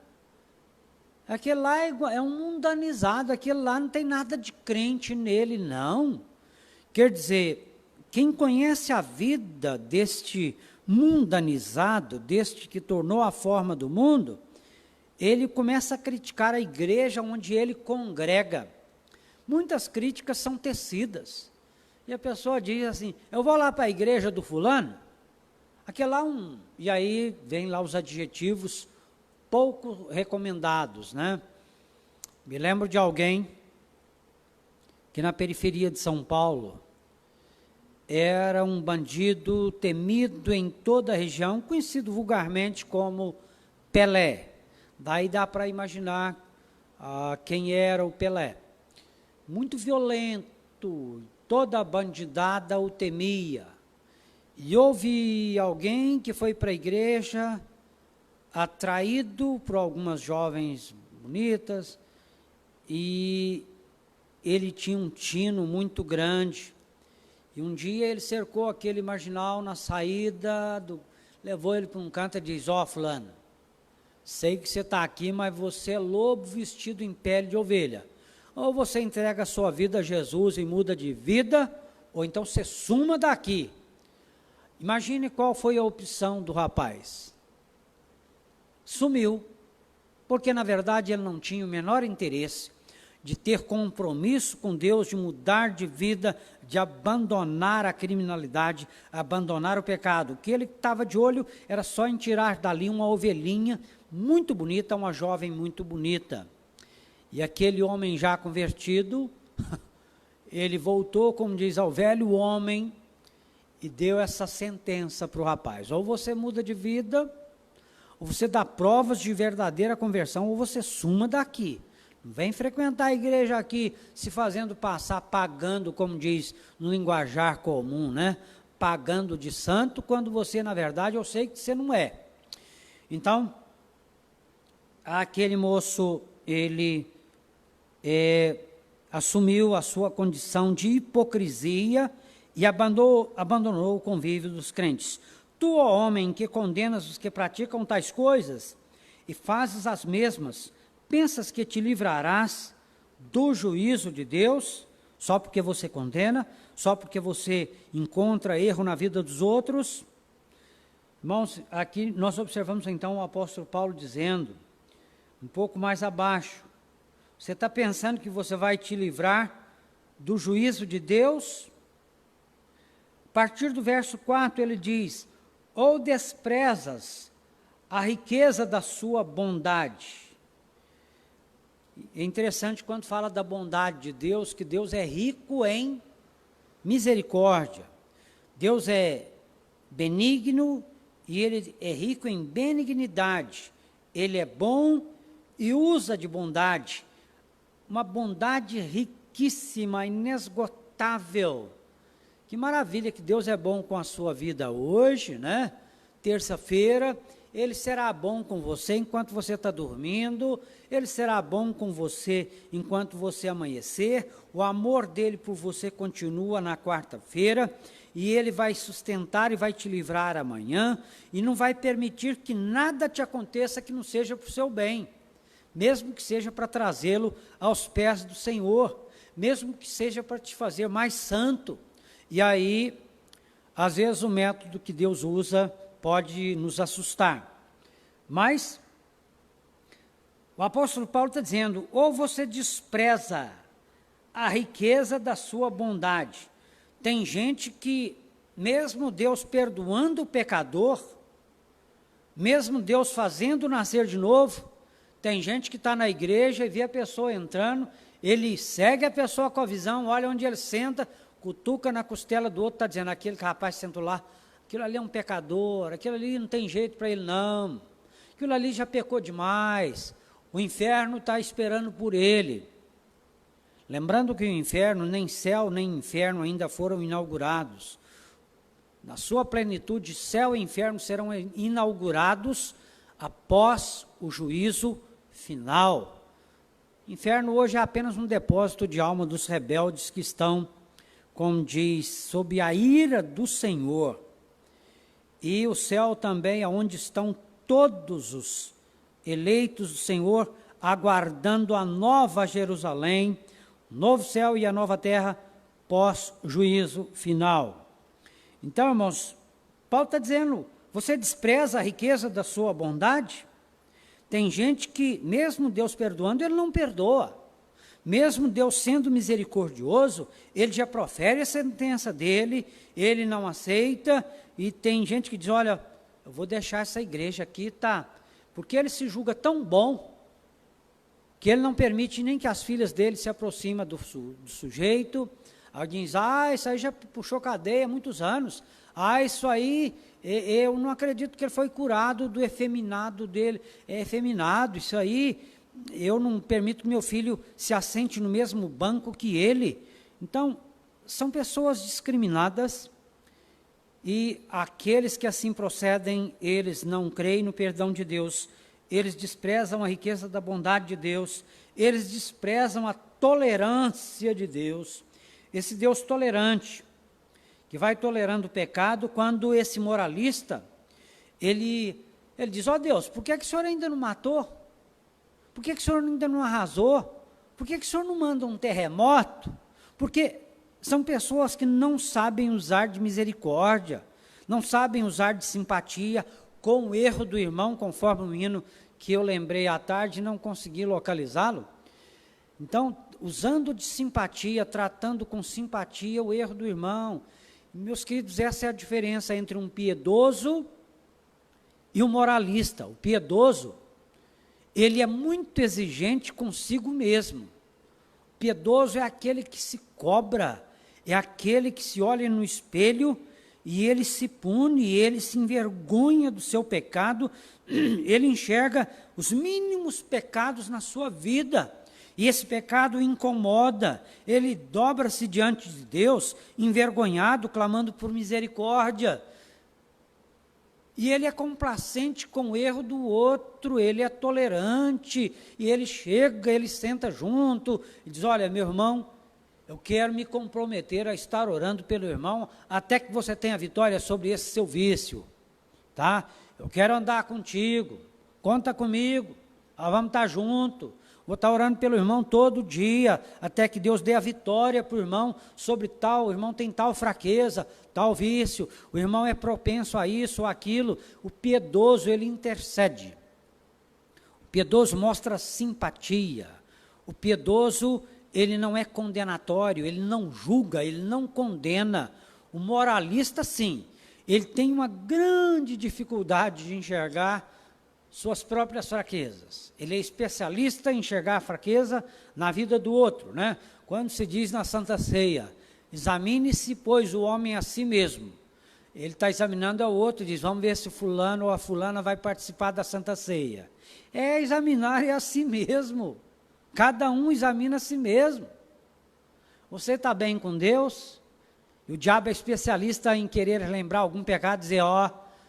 aquele lá é um mundanizado, aquele lá não tem nada de crente nele, não. Quer dizer, quem conhece a vida deste mundanizado, deste que tornou a forma do mundo, ele começa a criticar a igreja onde ele congrega. muitas críticas são tecidas. E a pessoa diz assim, eu vou lá para a igreja do fulano, aquele lá e aí vem lá os adjetivos pouco recomendados, né? Me lembro de alguém que na periferia de São Paulo era um bandido temido em toda a região, conhecido vulgarmente como Pelé. Daí dá para imaginar quem era o Pelé. Muito violento, toda a bandidada o temia. E houve alguém que foi para a igreja, atraído por algumas jovens bonitas, e ele tinha um tino muito grande. E um dia ele cercou aquele marginal na saída, levou ele para um canto e disse, fulano, sei que você está aqui, mas você é lobo vestido em pele de ovelha. Ou você entrega a sua vida a Jesus e muda de vida, ou então você suma daqui. Imagine qual foi a opção do rapaz. Sumiu, porque na verdade ele não tinha o menor interesse de ter compromisso com Deus, de mudar de vida, de abandonar a criminalidade, abandonar o pecado. O que ele estava de olho era só em tirar dali uma ovelhinha muito bonita, uma jovem muito bonita. E aquele homem já convertido, ele voltou, como diz, ao velho homem e deu essa sentença para o rapaz. Ou você muda de vida, ou você dá provas de verdadeira conversão, ou você suma daqui. Não vem frequentar a igreja aqui se fazendo passar, pagando, como diz no linguajar comum, né? Pagando de santo, quando você, na verdade, eu sei que você não é. Então, aquele moço, ele assumiu a sua condição de hipocrisia e abandonou o convívio dos crentes. Tu, ó homem, que condenas os que praticam tais coisas e fazes as mesmas, pensas que te livrarás do juízo de Deus, só porque você condena, só porque você encontra erro na vida dos outros? Irmãos, aqui nós observamos então o apóstolo Paulo dizendo, um pouco mais abaixo, você está pensando que você vai te livrar do juízo de Deus? A partir do verso 4 ele diz, ou desprezas a riqueza da sua bondade. É interessante quando fala da bondade de Deus, que Deus é rico em misericórdia. Deus é benigno e Ele é rico em benignidade. Ele é bom e usa de bondade. Uma bondade riquíssima, inesgotável. Que maravilha que Deus é bom com a sua vida hoje, né? Terça-feira. Ele será bom com você enquanto você está dormindo, Ele será bom com você enquanto você amanhecer, o amor dele por você continua na quarta-feira, e Ele vai sustentar e vai te livrar amanhã, e não vai permitir que nada te aconteça que não seja para o seu bem, mesmo que seja para trazê-lo aos pés do Senhor, mesmo que seja para te fazer mais santo. E aí, às vezes o método que Deus usa pode nos assustar, mas o apóstolo Paulo está dizendo, ou você despreza a riqueza da sua bondade. Tem gente que, mesmo Deus perdoando o pecador, mesmo Deus fazendo nascer de novo, tem gente que está na igreja e vê a pessoa entrando, ele segue a pessoa com a visão, olha onde ele senta, cutuca na costela do outro, está dizendo, aquele rapaz sentou lá, aquilo ali é um pecador, aquilo ali não tem jeito para ele não, aquilo ali já pecou demais, o inferno está esperando por ele. Lembrando que o inferno, nem céu nem inferno ainda foram inaugurados. Na sua plenitude, céu e inferno serão inaugurados após o juízo final. O inferno hoje é apenas um depósito de alma dos rebeldes que estão, como diz, sob a ira do Senhor. E o céu também é onde estão todos os eleitos do Senhor, aguardando a nova Jerusalém, o novo céu e a nova terra, pós-juízo final. Então, irmãos, Paulo está dizendo, você despreza a riqueza da sua bondade? Tem gente que, mesmo Deus perdoando, ele não perdoa. Mesmo Deus sendo misericordioso, ele já profere a sentença dele, ele não aceita, e tem gente que diz, olha, eu vou deixar essa igreja aqui, tá? Porque ele se julga tão bom, que ele não permite nem que as filhas dele se aproximem do sujeito. Alguém diz, isso aí já puxou cadeia há muitos anos. Isso aí, eu não acredito que ele foi curado do efeminado dele. É efeminado, isso aí, eu não permito que meu filho se assente no mesmo banco que ele. Então, são pessoas discriminadas, e aqueles que assim procedem, eles não creem no perdão de Deus, eles desprezam a riqueza da bondade de Deus, eles desprezam a tolerância de Deus, esse Deus tolerante, que vai tolerando o pecado. Quando esse moralista, ele diz, Deus, por que o Senhor ainda não matou? Por que o Senhor ainda não arrasou? Por que o Senhor não manda um terremoto? Porque são pessoas que não sabem usar de misericórdia, não sabem usar de simpatia, com o erro do irmão, conforme o hino que eu lembrei à tarde, não consegui localizá-lo. Então, usando de simpatia, tratando com simpatia o erro do irmão. Meus queridos, essa é a diferença entre um piedoso e um moralista. O piedoso, ele é muito exigente consigo mesmo. O piedoso é aquele que se cobra, é aquele que se olha no espelho e ele se pune, ele se envergonha do seu pecado, ele enxerga os mínimos pecados na sua vida, e esse pecado o incomoda, ele dobra-se diante de Deus, envergonhado, clamando por misericórdia, e ele é complacente com o erro do outro, ele é tolerante, e ele chega, ele senta junto, e diz, olha, meu irmão, eu quero me comprometer a estar orando pelo irmão, até que você tenha vitória sobre esse seu vício, tá? Eu quero andar contigo, conta comigo, vamos estar juntos, vou estar orando pelo irmão todo dia, até que Deus dê a vitória para o irmão sobre tal, o irmão tem tal fraqueza, tal vício, o irmão é propenso a isso ou aquilo. O piedoso, ele intercede, o piedoso mostra simpatia, o piedoso, ele não é condenatório, ele não julga, ele não condena. O moralista, sim, ele tem uma grande dificuldade de enxergar suas próprias fraquezas. Ele é especialista em enxergar a fraqueza na vida do outro, né? Quando se diz na Santa Ceia, examine-se, pois, o homem a si mesmo. Ele está examinando ao outro e diz, vamos ver se o fulano ou a fulana vai participar da Santa Ceia. É examinar a si mesmo. Cada um examina a si mesmo. Você está bem com Deus? E o diabo é especialista em querer lembrar algum pecado, dizer,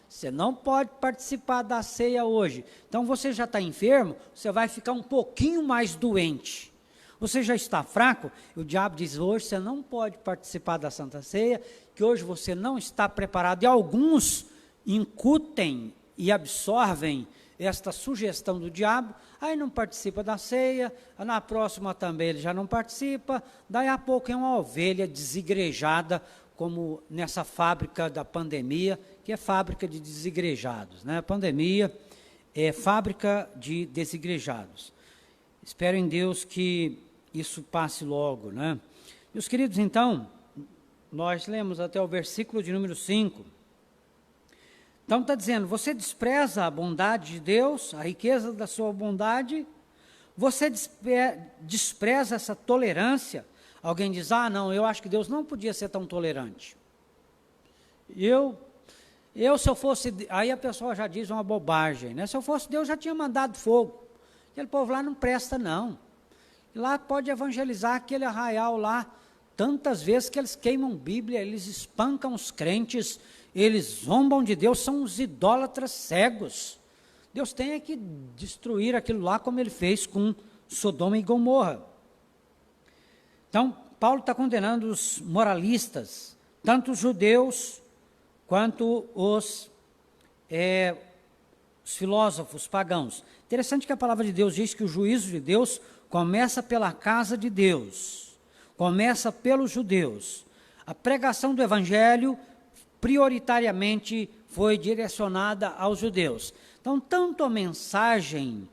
você não pode participar da ceia hoje. Então você já está enfermo, você vai ficar um pouquinho mais doente. Você já está fraco, e o diabo diz, hoje você não pode participar da Santa Ceia, que hoje você não está preparado. E alguns incutem e absorvem esta sugestão do diabo, aí não participa da ceia, na próxima também ele já não participa, daí a pouco é uma ovelha desigrejada, como nessa fábrica da pandemia, que é fábrica de desigrejados, né? A pandemia é fábrica de desigrejados. Espero em Deus que isso passe logo, né? Meus queridos, então, nós lemos até o versículo de número 5, então está dizendo, você despreza a bondade de Deus, a riqueza da sua bondade, você despreza essa tolerância. Alguém diz, não, eu acho que Deus não podia ser tão tolerante. Eu se eu fosse, aí a pessoa já diz uma bobagem, né? Se eu fosse Deus, já tinha mandado fogo. Aquele povo lá não presta, não. Lá pode evangelizar aquele arraial lá, tantas vezes que eles queimam Bíblia, eles espancam os crentes, eles zombam de Deus, são os idólatras cegos. Deus tem que destruir aquilo lá, como ele fez com Sodoma e Gomorra. Então, Paulo está condenando os moralistas, tanto os judeus, quanto os filósofos pagãos. Interessante que a palavra de Deus diz que o juízo de Deus começa pela casa de Deus, começa pelos judeus. A pregação do evangelho prioritariamente foi direcionada aos judeus. Então, tanto a mensagem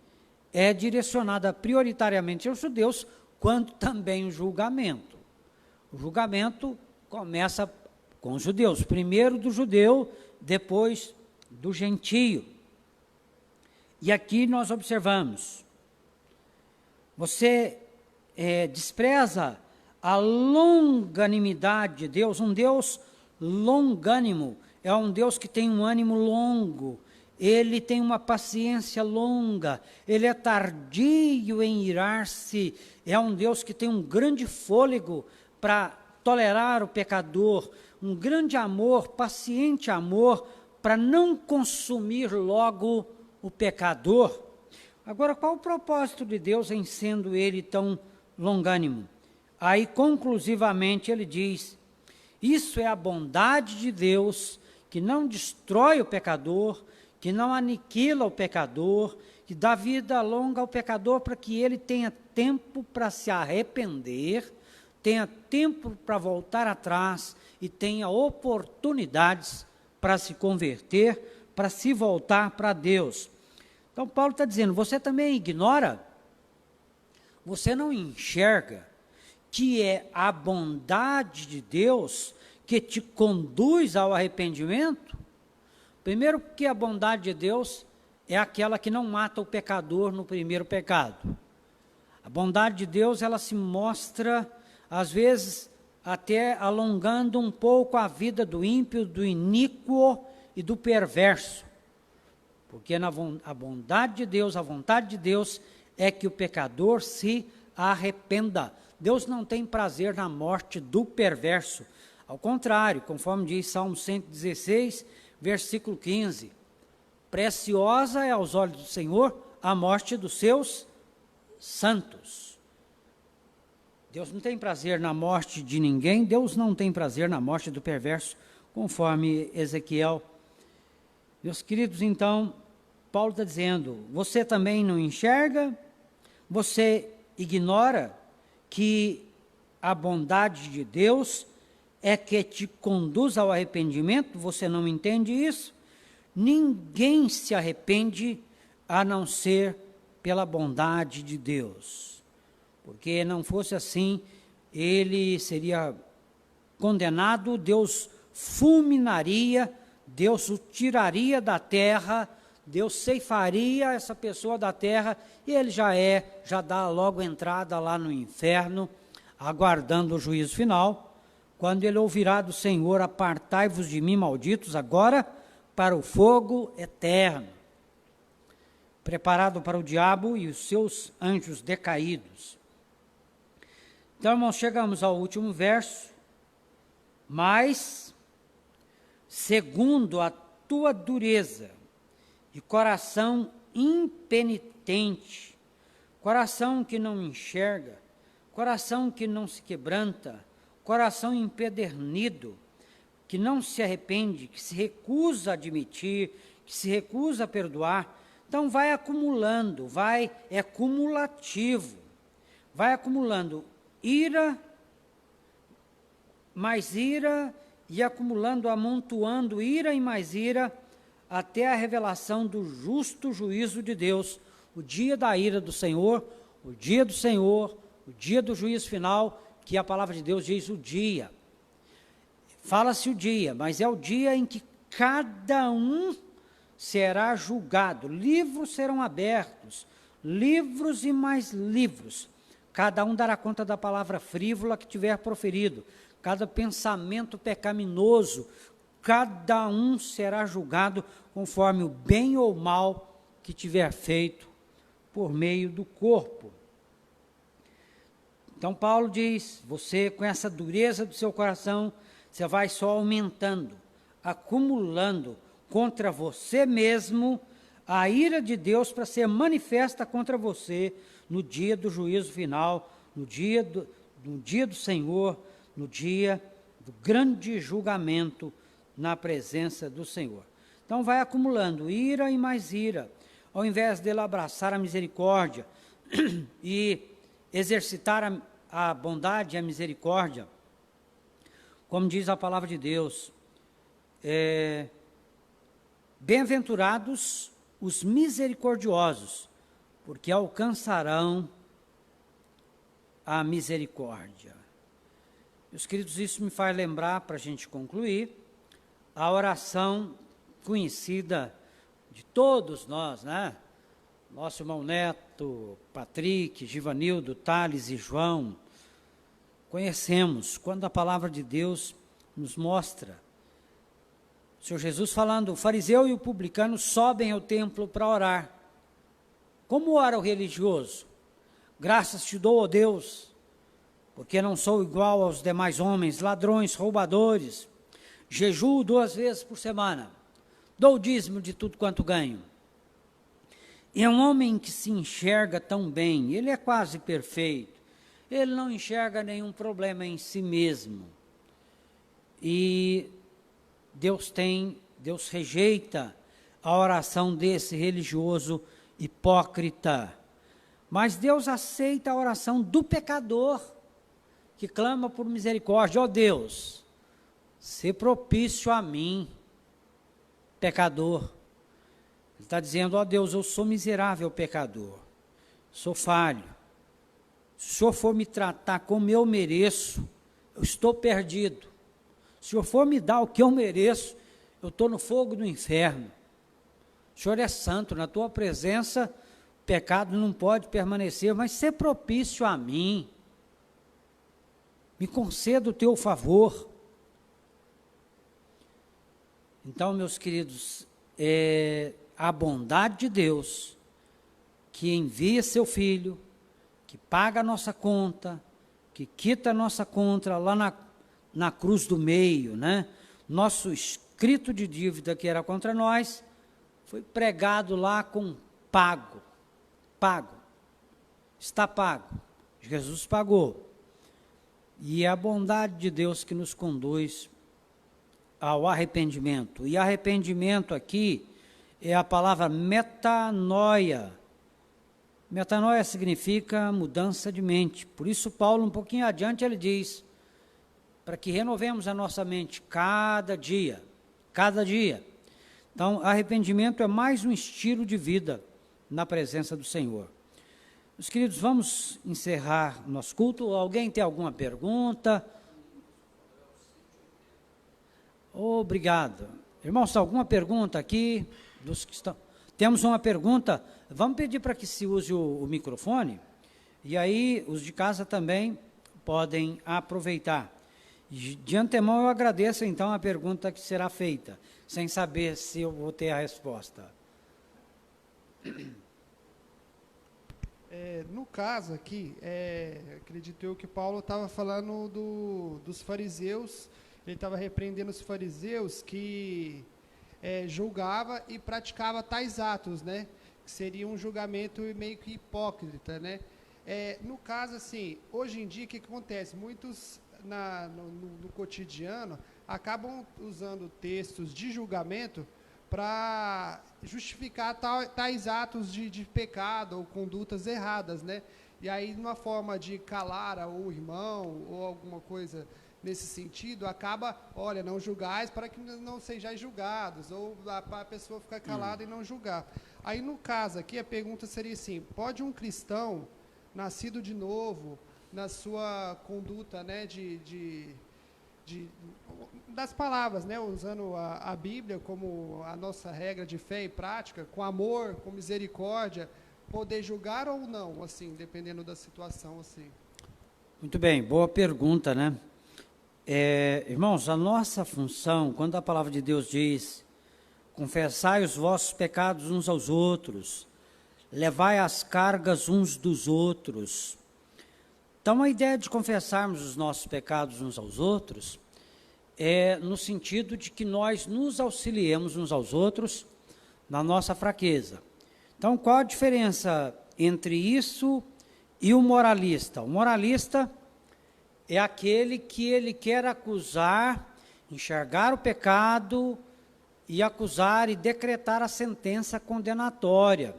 é direcionada prioritariamente aos judeus, quanto também o julgamento. O julgamento começa com os judeus, primeiro do judeu, depois do gentio. E aqui nós observamos, você despreza a longanimidade de Deus. Um Deus longânimo é um Deus que tem um ânimo longo, ele tem uma paciência longa, ele é tardio em irar-se, é um Deus que tem um grande fôlego para tolerar o pecador, um grande amor, paciente amor, para não consumir logo o pecador. Agora, qual o propósito de Deus em sendo ele tão longânimo? Aí, conclusivamente, ele diz, isso é a bondade de Deus, que não destrói o pecador, que não aniquila o pecador, que dá vida longa ao pecador para que ele tenha tempo para se arrepender, tenha tempo para voltar atrás e tenha oportunidades para se converter, para se voltar para Deus. Então Paulo está dizendo, você também ignora, você não enxerga que é a bondade de Deus que te conduz ao arrependimento? Primeiro, porque a bondade de Deus é aquela que não mata o pecador no primeiro pecado. A bondade de Deus, ela se mostra, às vezes, até alongando um pouco a vida do ímpio, do iníquo e do perverso. Porque a bondade de Deus, a vontade de Deus, é que o pecador se arrependa. Deus não tem prazer na morte do perverso. Ao contrário, conforme diz Salmo 116, versículo 15, preciosa é aos olhos do Senhor a morte dos seus santos. Deus não tem prazer na morte de ninguém, Deus não tem prazer na morte do perverso, conforme Ezequiel. Meus queridos, então, Paulo está dizendo, você também não enxerga, você ignora que a bondade de Deus é que te conduz ao arrependimento, você não entende isso? Ninguém se arrepende a não ser pela bondade de Deus. Porque não fosse assim, ele seria condenado, Deus fulminaria, Deus o tiraria da terra, Deus ceifaria essa pessoa da terra, e ele já dá logo entrada lá no inferno, aguardando o juízo final, quando ele ouvirá do Senhor, apartai-vos de mim, malditos, agora para o fogo eterno, preparado para o diabo e os seus anjos decaídos. Então, irmãos, chegamos ao último verso, mas, segundo a tua dureza e coração impenitente, coração que não enxerga, coração que não se quebranta, coração empedernido, que não se arrepende, que se recusa a admitir, que se recusa a perdoar, então vai acumulando, é cumulativo, vai acumulando ira, mais ira, e acumulando, amontoando ira e mais ira, até a revelação do justo juízo de Deus, o dia da ira do Senhor, o dia do Senhor, o dia do juízo final, que a palavra de Deus diz o dia. Fala-se o dia, mas é o dia em que cada um será julgado, livros serão abertos, livros e mais livros, cada um dará conta da palavra frívola que tiver proferido, cada pensamento pecaminoso, cada um será julgado conforme o bem ou mal que tiver feito por meio do corpo. Então Paulo diz, você com essa dureza do seu coração, você vai só aumentando, acumulando contra você mesmo a ira de Deus para ser manifesta contra você no dia do juízo final, no dia do Senhor, no dia do grande julgamento na presença do Senhor. Então vai acumulando ira e mais ira, ao invés dele abraçar a misericórdia e exercitar a bondade e a misericórdia, como diz a palavra de Deus, bem-aventurados os misericordiosos, porque alcançarão a misericórdia. Meus queridos, isso me faz lembrar, para a gente concluir, a oração conhecida de todos nós, né? Nosso irmão Neto, Patrick, Givanildo, Thales e João, conhecemos quando a palavra de Deus nos mostra. O Senhor Jesus falando, o fariseu e o publicano sobem ao templo para orar. Como ora o religioso? Graças te dou, ó Deus, porque não sou igual aos demais homens, ladrões, roubadores. Jejuo 2 vezes por semana. Dou o dízimo de tudo quanto ganho. E é um homem que se enxerga tão bem, ele é quase perfeito. Ele não enxerga nenhum problema em si mesmo. E Deus rejeita a oração desse religioso hipócrita. Mas Deus aceita a oração do pecador, que clama por misericórdia. Ó Deus, sê propício a mim, pecador. Ele está dizendo, ó Deus, eu sou miserável pecador, sou falho. Se o Senhor for me tratar como eu mereço, eu estou perdido. Se o Senhor for me dar o que eu mereço, eu estou no fogo do inferno. O Senhor é santo, na tua presença, o pecado não pode permanecer, mas ser propício a mim. Me conceda o teu favor. Então, meus queridos, a bondade de Deus, que envia seu Filho, que paga a nossa conta, que quita a nossa conta lá na cruz do meio, né? Nosso escrito de dívida que era contra nós, foi pregado lá com pago, está pago, Jesus pagou. E é a bondade de Deus que nos conduz ao arrependimento. E arrependimento aqui é a palavra metanoia. Metanoia significa mudança de mente. Por isso Paulo, um pouquinho adiante, ele diz, para que renovemos a nossa mente cada dia. Então, arrependimento é mais um estilo de vida na presença do Senhor. Meus queridos, vamos encerrar o nosso culto. Alguém tem alguma pergunta? Obrigado. Irmãos, alguma pergunta aqui? Dos que estão... Temos uma pergunta. Vamos pedir para que se use o microfone. E aí, os de casa também podem aproveitar. De antemão, eu agradeço, então, a pergunta que será feita, sem saber se eu vou ter a resposta. No caso aqui, acredito eu que Paulo estava falando dos fariseus, ele estava repreendendo os fariseus que julgava e praticava tais atos, né? Que seria um julgamento meio que hipócrita, né? No caso, assim, hoje em dia, o que acontece? Muitos, no cotidiano, acabam usando textos de julgamento para justificar tais atos de pecado ou condutas erradas, né? E aí, numa forma de calar o irmão ou alguma coisa nesse sentido, acaba, olha, não julgais para que não sejais julgados, ou a pessoa ficar calada e não julgar. Aí, no caso aqui, a pergunta seria assim, pode um cristão, nascido de novo, na sua conduta, né, das palavras, né, usando a Bíblia como a nossa regra de fé e prática, com amor, com misericórdia, poder julgar ou não, assim, dependendo da situação, assim? Muito bem, boa pergunta, né? Irmãos, a nossa função, quando a palavra de Deus diz, confessai os vossos pecados uns aos outros, levai as cargas uns dos outros. Então, a ideia de confessarmos os nossos pecados uns aos outros é no sentido de que nós nos auxiliemos uns aos outros na nossa fraqueza. Então, qual a diferença entre isso e o moralista? O moralista é aquele que ele quer acusar, enxergar o pecado e acusar e decretar a sentença condenatória.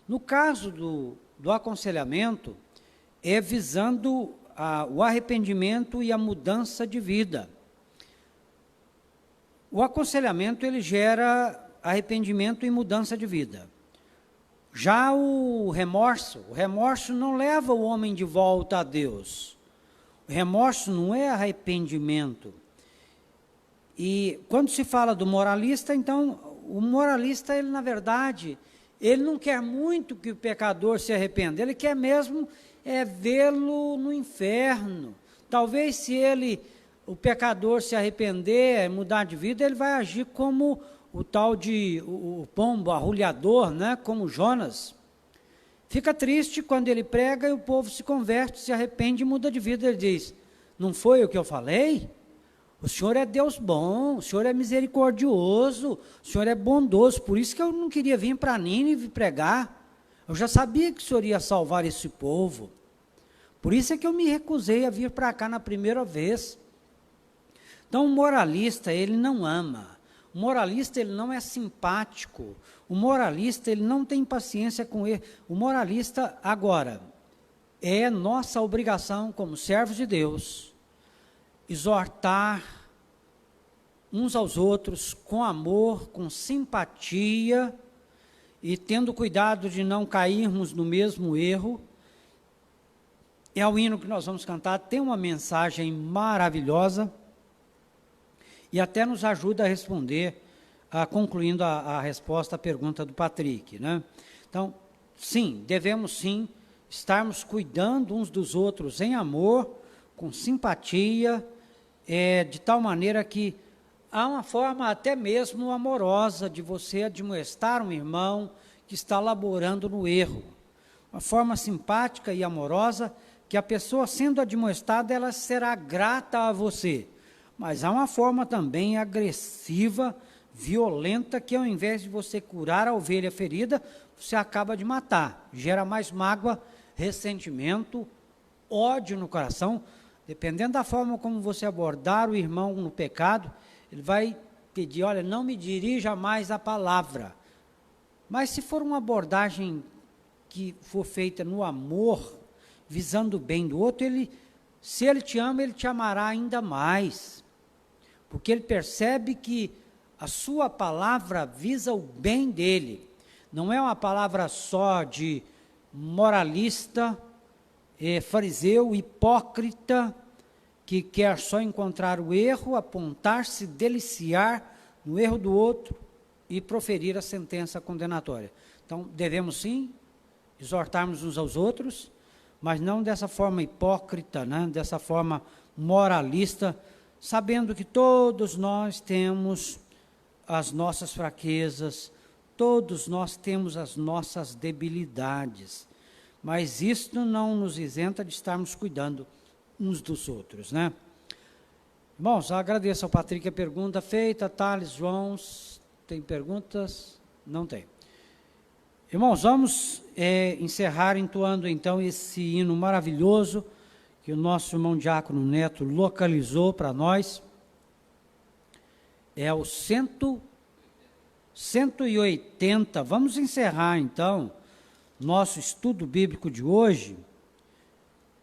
No caso do aconselhamento, é visando o arrependimento e a mudança de vida. O aconselhamento, ele gera arrependimento e mudança de vida. Já o remorso não leva o homem de volta a Deus. O remorso não é arrependimento. E quando se fala do moralista, então, o moralista, ele na verdade, ele não quer muito que o pecador se arrependa, ele quer mesmo vê-lo no inferno. Talvez se o pecador se arrepender, mudar de vida, ele vai agir como o tal de o pombo arrulhador, né? Como Jonas. Fica triste quando ele prega e o povo se converte, se arrepende e muda de vida. Ele diz, não foi o que eu falei? O Senhor é Deus bom, o Senhor é misericordioso, o Senhor é bondoso, por isso que eu não queria vir para Nínive pregar. Eu já sabia que o Senhor ia salvar esse povo. Por isso é que eu me recusei a vir para cá na primeira vez. Então o moralista, ele não ama. O moralista, ele não é simpático. O moralista, ele não tem paciência com ele. O moralista, agora, é nossa obrigação como servos de Deus, exortar uns aos outros com amor, com simpatia, e tendo cuidado de não cairmos no mesmo erro. É o hino que nós vamos cantar, tem uma mensagem maravilhosa, e até nos ajuda a responder, concluindo a resposta à pergunta do Patrick, né? Então, sim, devemos sim estarmos cuidando uns dos outros em amor, com simpatia, de tal maneira que há uma forma até mesmo amorosa de você admoestar um irmão que está laborando no erro. Uma forma simpática e amorosa, que a pessoa sendo admoestada, ela será grata a você. Mas há uma forma também agressiva, violenta, que ao invés de você curar a ovelha ferida, você acaba de matar. Gera mais mágoa, ressentimento, ódio no coração. Dependendo da forma como você abordar o irmão no pecado, ele vai pedir, olha, não me dirija mais a palavra. Mas se for uma abordagem que for feita no amor, visando o bem do outro, se ele te ama, ele te amará ainda mais. Porque ele percebe que a sua palavra visa o bem dele. Não é uma palavra só de moralista, fariseu, hipócrita, que quer só encontrar o erro, apontar, se deliciar no erro do outro e proferir a sentença condenatória. Então, devemos sim exortarmos uns aos outros, mas não dessa forma hipócrita, né? Dessa forma moralista, sabendo que todos nós temos as nossas fraquezas, todos nós temos as nossas debilidades, mas isto não nos isenta de estarmos cuidando uns dos outros, né? Irmãos, agradeço ao Patrick a pergunta feita. Thales, João, tem perguntas? Não tem. Irmãos, vamos encerrar entoando então esse hino maravilhoso que o nosso irmão Diácono Neto localizou para nós. É o 180. Vamos encerrar então nosso estudo bíblico de hoje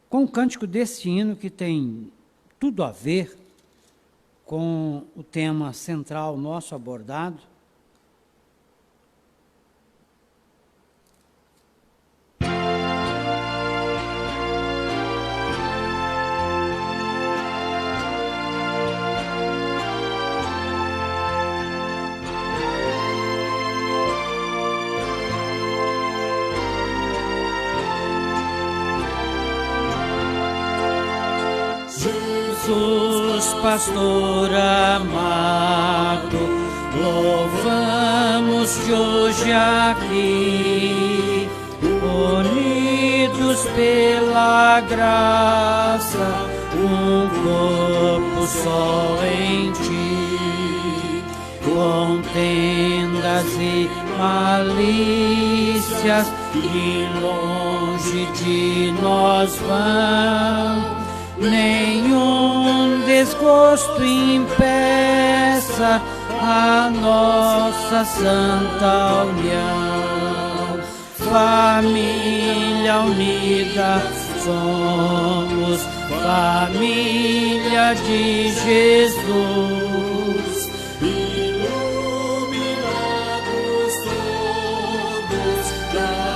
com o cântico desse hino que tem tudo a ver com o tema central nosso abordado. Jesus, pastor amado, louvamos-te hoje aqui, unidos pela graça, um corpo só em ti, contendas e malícias, e longe de nós vão. Nenhum desgosto impeça a nossa santa união. Família unida somos, família de Jesus. Iluminados todos da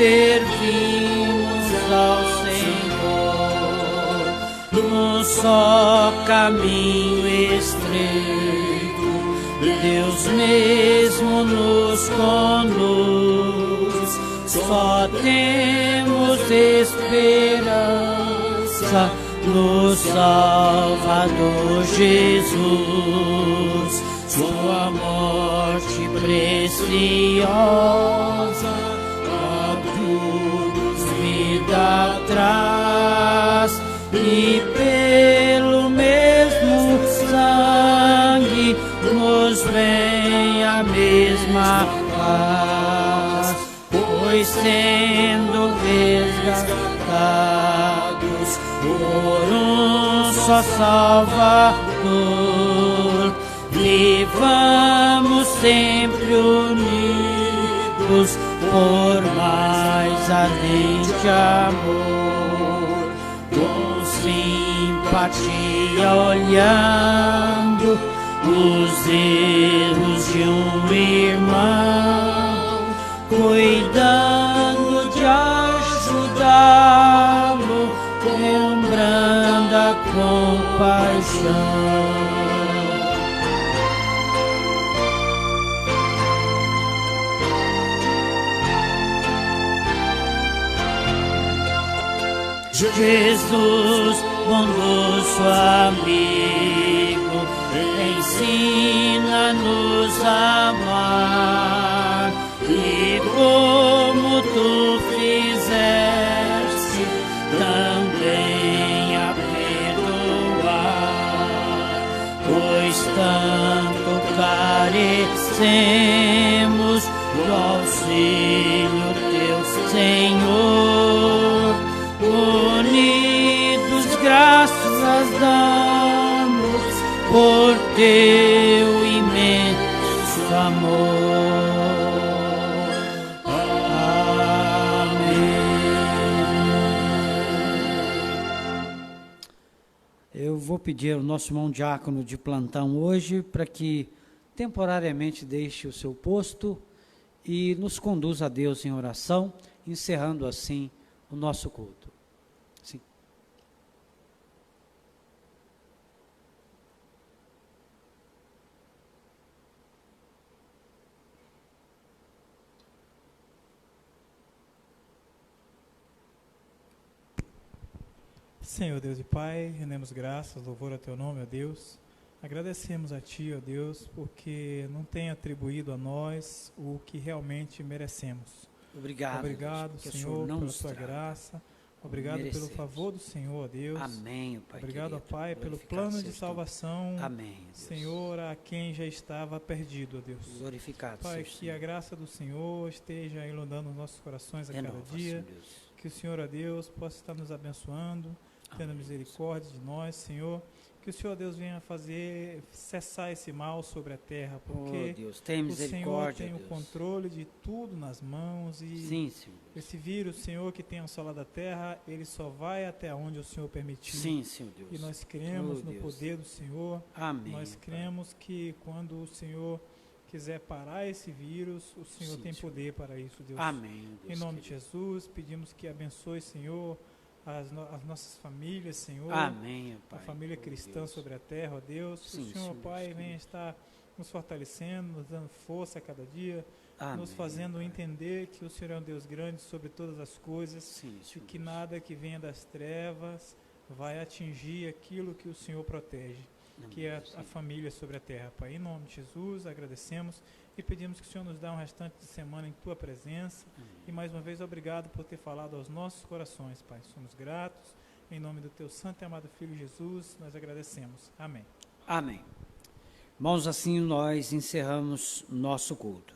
servimos ao Senhor, num só caminho estreito, Deus mesmo nos conduz, só temos esperança no Salvador Jesus, sua morte preciosa, a cruz vida traz, e pelo mesmo sangue nos vem a mesma paz, pois sendo resgatados por um só Salvador, vivamos sempre unidos por mais ardente amor, com simpatia olhando os erros de um irmão, cuidando de ajudá-lo, lembrando a compaixão. Jesus, bondoso amigo, ensina-nos a amar, e como tu fizeste, também a perdoar, pois tanto carecemos do auxílio teu, Senhor. Unidos graças damos por teu imenso amor. Amém. Eu vou pedir ao nosso irmão diácono de plantão hoje para que temporariamente deixe o seu posto e nos conduza a Deus em oração, encerrando assim o nosso culto. Sim. Senhor Deus e Pai, rendemos graças, louvor ao Teu nome, ó Deus. Agradecemos a Ti, ó Deus, porque não tem atribuído a nós o que realmente merecemos. Obrigado, Deus, Senhor, pela Tua graça. Obrigado pelo favor do Senhor, ó Deus. Amém, Pai. Obrigado, ó Pai, pelo plano de salvação. Amém, Deus. Senhor, a quem já estava perdido, ó Deus. Glorificado, Pai, que a graça do Senhor esteja inundando os nossos corações a cada dia. Que o Senhor, ó Deus, possa estar nos abençoando, tendo misericórdia de nós, Senhor. Que o Senhor, Deus, venha fazer cessar esse mal sobre a terra, porque Deus, tem misericórdia, o Senhor tem o controle de tudo nas mãos e sim, Senhor. Esse vírus, Senhor, que tem assolado a terra, ele só vai até onde o Senhor permitir. Sim, Senhor Deus. E nós cremos no poder do Senhor. Amém. Nós cremos que quando o Senhor quiser parar esse vírus, o Senhor tem poder para isso, Deus. Amém. Deus, em nome de Jesus, pedimos que abençoe, Senhor, as nossas famílias, Senhor. Amém, Pai. A família cristã sobre a terra, ó Deus. Sim, o Senhor, Pai, venha estar nos fortalecendo, nos dando força a cada dia. Amém, nos fazendo entender que o Senhor é um Deus grande sobre todas as coisas, e que nada que venha das trevas vai atingir aquilo que o Senhor protege, que é a família sobre a terra. Pai, em nome de Jesus, agradecemos e pedimos que o Senhor nos dê um restante de semana em Tua presença. E mais uma vez, obrigado por ter falado aos nossos corações, Pai. Somos gratos. Em nome do Teu santo e amado Filho Jesus, nós agradecemos. Amém. Amém. Irmãos, assim nós encerramos nosso culto.